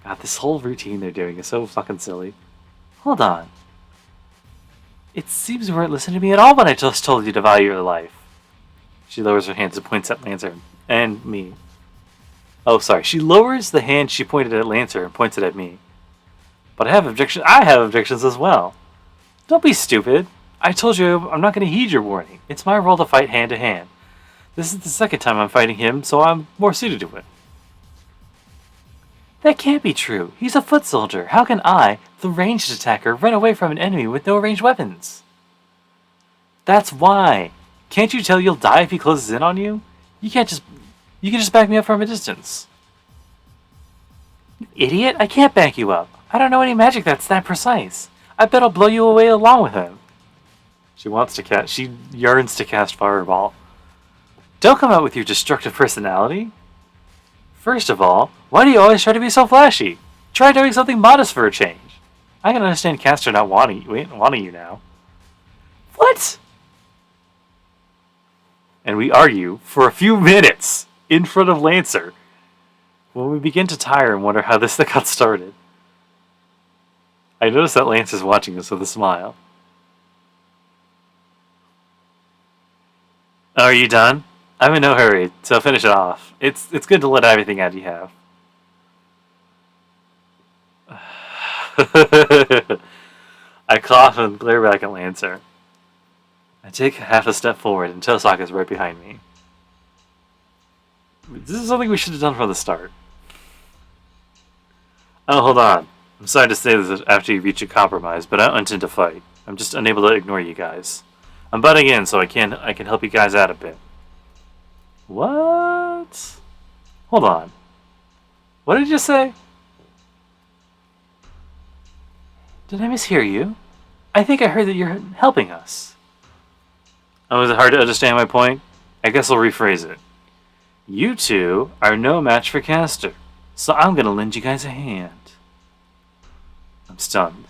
God, this whole routine they're doing is so fucking silly. Hold on. It seems you weren't listening to me at all when I just told you to value your life. She lowers her hands and points at Lancer and me. Oh, sorry. She lowers the hand she pointed at Lancer and points it at me. But I have objections as well. Don't be stupid. I told you I'm not going to heed your warning. It's my role to fight hand to hand. This is the second time I'm fighting him, so I'm more suited to it. That can't be true. He's a foot soldier. How can I, the ranged attacker, run away from an enemy with no ranged weapons? That's why. Can't you tell you'll die if he closes in on you? You can just back me up from a distance. You idiot, I can't back you up. I don't know any magic that's that precise. I bet I'll blow you away along with him. She yearns to cast Fireball. Don't come out with your destructive personality. First of all, why do you always try to be so flashy? Try doing something modest for a change. I can understand Castor not wanting you now. What? And we argue for a few minutes in front of Lancer when we begin to tire and wonder how this thing got started. I notice that Lancer's watching us with a smile. Oh, are you done? I'm in no hurry, so finish it off. It's good to let everything out you have. I cough and glare back at Lancer. I take half a step forward and Tosaka's right behind me. This is something we should have done from the start. Oh, hold on. I'm sorry to say this after you reach a compromise, but I don't intend to fight. I'm just unable to ignore you guys. I'm butting in so I can help you guys out a bit. What? Hold on. What did you say? Did I mishear you? I think I heard that you're helping us. Oh, is it hard to understand my point? I guess I'll rephrase it. You two are no match for Caster, so I'm gonna lend you guys a hand. I'm stunned,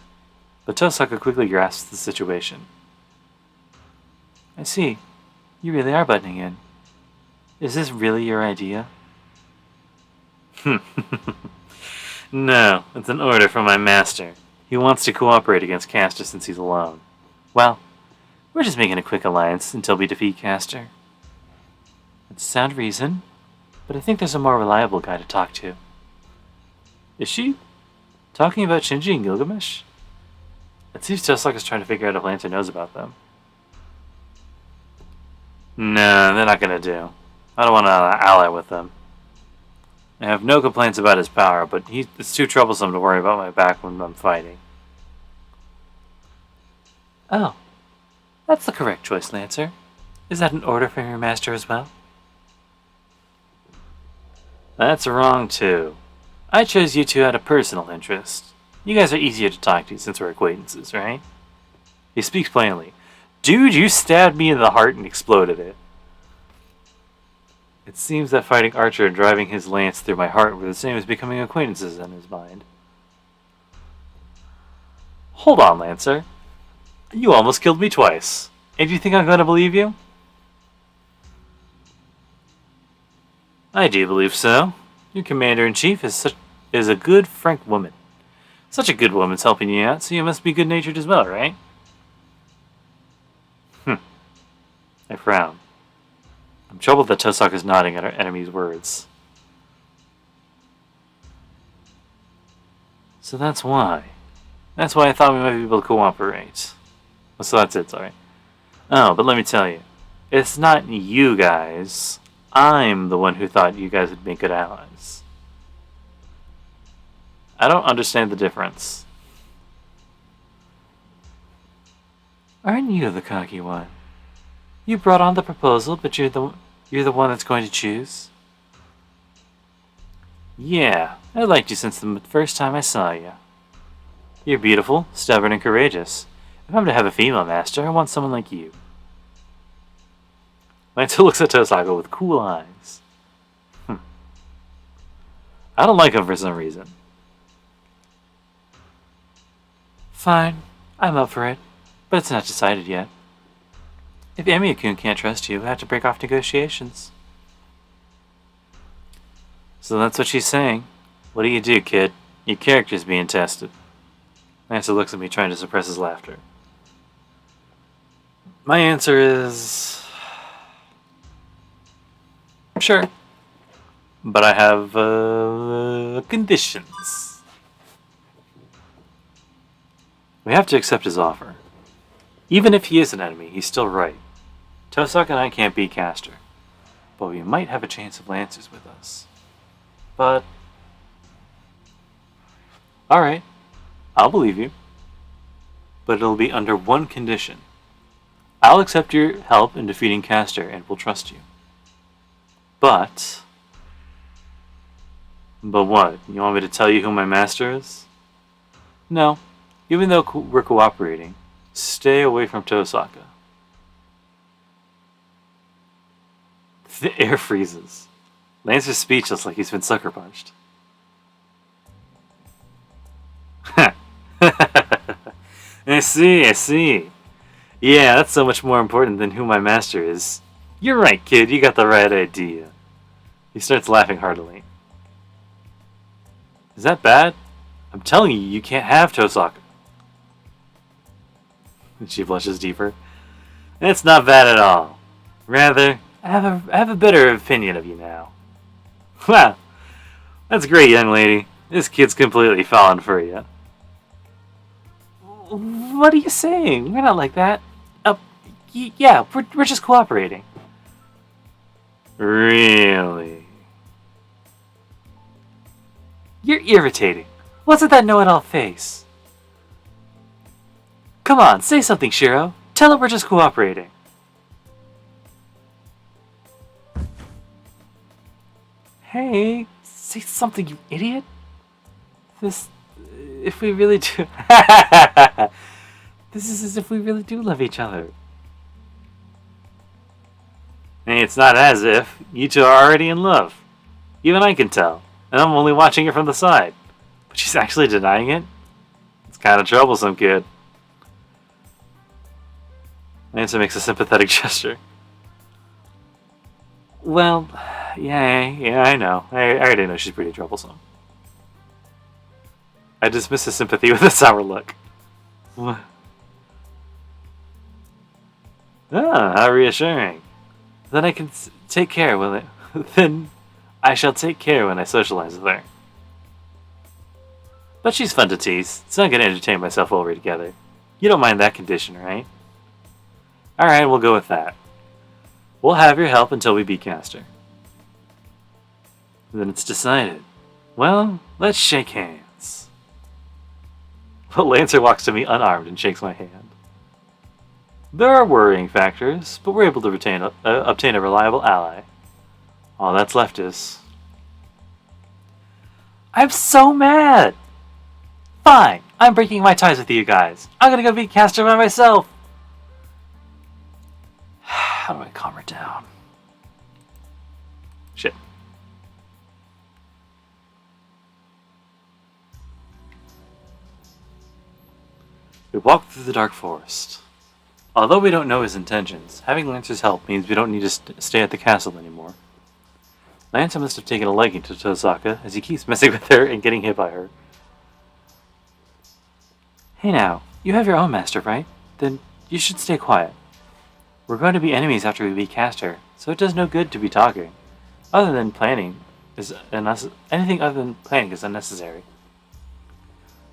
but Tosaka quickly grasps the situation. I see. You really are buttoning in. Is this really your idea? No, it's an order from my master. He wants to cooperate against Caster since he's alone. Well, we're just making a quick alliance until we defeat Caster. It's a sound reason, but I think there's a more reliable guy to talk to. Is she talking about Shinji and Gilgamesh? It seems Tosaka's trying to figure out if Lancer knows about them. No, they're not gonna do. I don't want to ally with them. I have no complaints about his power, but it's too troublesome to worry about my back when I'm fighting. Oh, that's the correct choice, Lancer. Is that an order from your master as well? That's wrong, too. I chose you two out of personal interest. You guys are easier to talk to since we're acquaintances, right? He speaks plainly. Dude, you stabbed me in the heart and exploded it. It seems that fighting Archer and driving his lance through my heart were the same as becoming acquaintances in his mind. Hold on, Lancer. You almost killed me twice. And you think I'm going to believe you? I do believe so. Your commander-in-chief is a good, frank woman. Such a good woman's helping you out, so you must be good-natured as well, right? I frown. I'm troubled that Tosaka's nodding at our enemy's words. So that's why. That's why I thought we might be able to cooperate. Well, so that's it, sorry. Oh, but let me tell you. It's not you guys. I'm the one who thought you guys would make good allies. I don't understand the difference. Aren't you the cocky one? You brought on the proposal, but you're the one that's going to choose? Yeah, I liked you since the first time I saw you. You're beautiful, stubborn, and courageous. If I'm to have a female master, I want someone like you. Lancer looks at Tosaka with cool eyes. I don't like him for some reason. Fine, I'm up for it, but it's not decided yet. If Emiya-kun can't trust you, we'll have to break off negotiations. So that's what she's saying. What do you do, kid? Your character's being tested. Lancer looks at me, trying to suppress his laughter. My answer is... Sure. But I have conditions. We have to accept his offer. Even if he is an enemy, he's still right. Tosaka and I can't beat Caster, but we might have a chance of Lancers with us. But... Alright, I'll believe you. But it'll be under one condition. I'll accept your help in defeating Caster and will trust you. But what? You want me to tell you who my master is? No. Even though we're cooperating, stay away from Tosaka. The air freezes. Lancer's speechless like he's been sucker punched. I see. Yeah, that's so much more important than who my master is. You're right, kid, you got the right idea. He starts laughing heartily. Is that bad? I'm telling you, you can't have Tosaka. She blushes deeper. It's not bad at all. Rather, I have a better opinion of you now. Wow, that's great, young lady. This kid's completely fallen for you. What are you saying? We're not like that. Yeah, we're just cooperating. Really? You're irritating. What's with that know-it-all face? Come on, say something, Shiro. Tell her we're just cooperating. Hey, say something, you idiot. If we really do... This is as if we really do love each other. Hey, it's not as if. You two are already in love. Even I can tell. And I'm only watching it from the side. But she's actually denying it? It's kind of troublesome, kid. Lancer makes a sympathetic gesture. Well, yeah, I know. I already know she's pretty troublesome. I dismiss his sympathy with a sour look. Ah, how reassuring. Then I can take care when it. Then I shall take care when I socialize with her. But she's fun to tease, so I'm gonna entertain myself while we're together. You don't mind that condition, right? Alright, we'll go with that. We'll have your help until we beat Caster. Then it's decided. Well, let's shake hands. Well, Lancer walks to me unarmed and shakes my hand. There are worrying factors, but we're able to obtain a reliable ally. All that's left is... I'm so mad! Fine, I'm breaking my ties with you guys. I'm gonna go beat Caster by myself. How do I calm her down? Shit. We walk through the dark forest. Although we don't know his intentions, having Lancer's help means we don't need to stay at the castle anymore. Lancer must have taken a liking to Tozaka, as he keeps messing with her and getting hit by her. Hey now, you have your own master, right? Then you should stay quiet. We're going to be enemies after we beat Caster, so it does no good to be talking. Anything other than planning is unnecessary.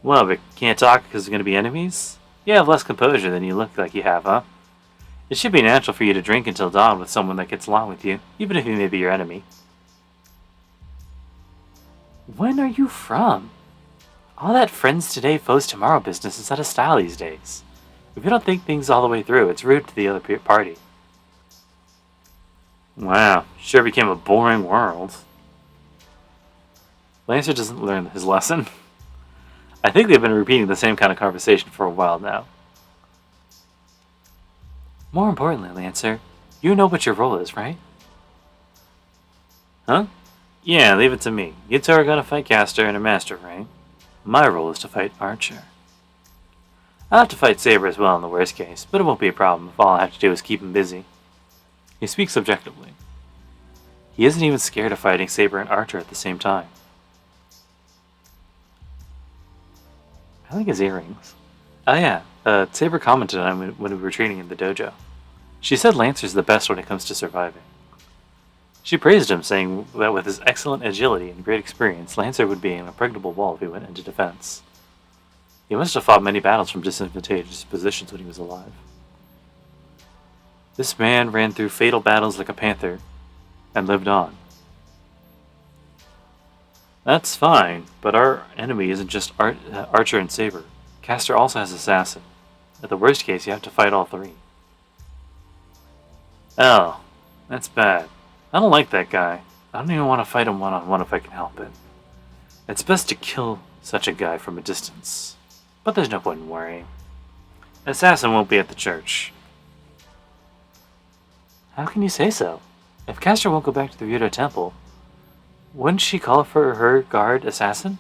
Well, but can't talk because we're going to be enemies? You have less composure than you look like you have, huh? It should be natural for you to drink until dawn with someone that gets along with you, even if he may be your enemy. When are you from? All that friends today, foes tomorrow business is out of style these days. If you don't think things all the way through, it's rude to the other party. Wow, sure became a boring world. Lancer doesn't learn his lesson. I think they've been repeating the same kind of conversation for a while now. More importantly, Lancer, you know what your role is, right? Huh? Yeah, leave it to me. You two are gonna fight Caster and her master, right? My role is to fight Archer. I'll have to fight Saber as well in the worst case, but it won't be a problem if all I have to do is keep him busy. He speaks objectively. He isn't even scared of fighting Saber and Archer at the same time. I like his earrings. Oh yeah, Saber commented on him when we were training in the dojo. She said Lancer's the best when it comes to surviving. She praised him, saying that with his excellent agility and great experience, Lancer would be an impregnable wall if he went into defense. He must have fought many battles from disadvantageous positions when he was alive. This man ran through fatal battles like a panther, and lived on. That's fine, but our enemy isn't just Archer and Saber. Caster also has Assassin. At the worst case, you have to fight all three. Oh, that's bad. I don't like that guy. I don't even want to fight him one-on-one if I can help it. It's best to kill such a guy from a distance. But there's no point in worrying. Assassin won't be at the church. How can you say so? If Caster won't go back to the Ryudo Temple, wouldn't she call for her guard Assassin?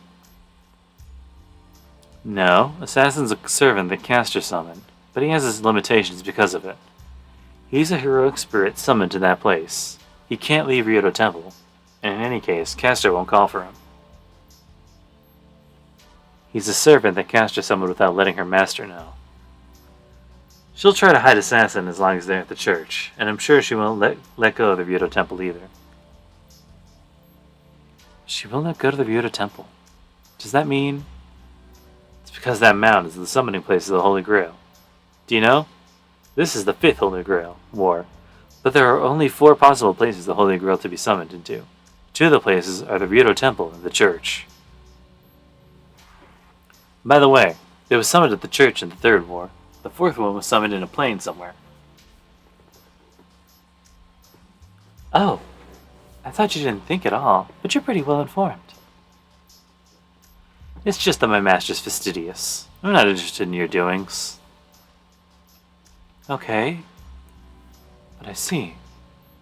No, Assassin's a servant that Caster summoned, but he has his limitations because of it. He's a heroic spirit summoned to that place. He can't leave Ryudo Temple, and in any case, Caster won't call for him. He's a servant that Caster summoned without letting her master know. She'll try to hide assassin as long as they're at the church, and I'm sure she won't let go of the Ryoto Temple either. She will not go to the Ryoto Temple. Does that mean it's because that mound is the summoning place of the Holy Grail? Do you know? This is the 5th Holy Grail war, but there are only 4 possible places the Holy Grail to be summoned into. 2 of the places are the Ryoto Temple and the church. By the way, it was summoned at the church in the 3rd war. The 4th one was summoned in a plain somewhere. Oh, I thought you didn't think at all, but you're pretty well informed. It's just that my master's fastidious. I'm not interested in your doings. Okay, but I see.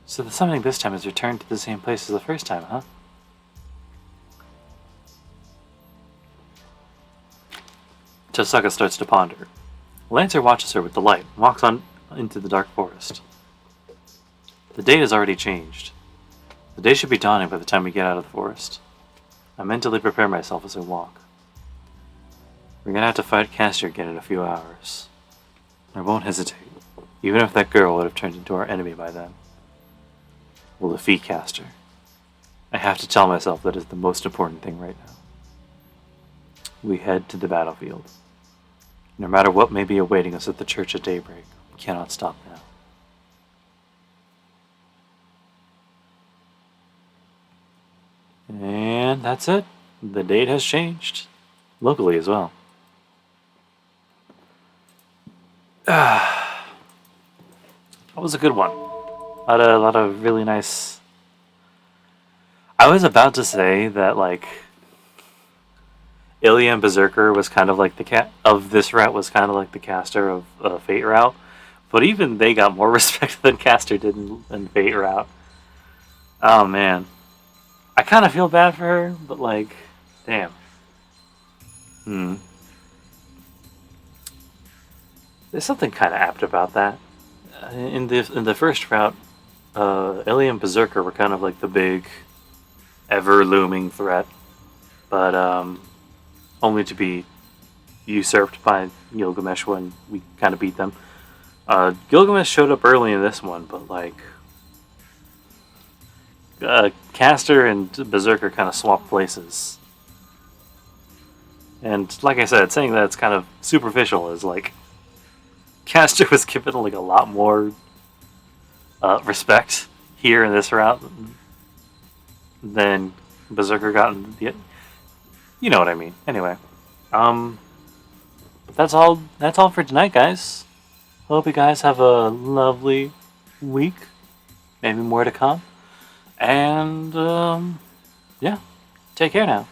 So the summoning this time has returned to the same place as the first time, huh? Tosaka starts to ponder. Lancer watches her with delight and walks on into the dark forest. The date has already changed. The day should be dawning by the time we get out of the forest. I mentally prepare myself as I walk. We're gonna have to fight Castor again in a few hours. I won't hesitate, even if that girl would have turned into our enemy by then. We'll defeat Castor. I have to tell myself that is the most important thing right now. We head to the battlefield. No matter what may be awaiting us at the church at daybreak, we cannot stop now. And that's it. The date has changed. Locally as well. That was a good one. A lot of really nice... I was about to say that, like, Illya and Berserker was kind of like the of this route was kind of like the Castor of Fate route, but even they got more respect than Castor did in Fate route. Oh man, I kind of feel bad for her, but like, damn. There's something kind of apt about that. In the first route, Illya and Berserker were kind of like the big, ever looming threat, but only to be usurped by Gilgamesh when we kind of beat them. Gilgamesh showed up early in this one, but like Castor and Berserker kind of swapped places. And like I said, saying that it's kind of superficial is like Castor was given like a lot more respect here in this route than Berserker got in the... You know what I mean. Anyway, that's all for tonight, guys. Hope you guys have a lovely week. Maybe more to come. And yeah, take care now.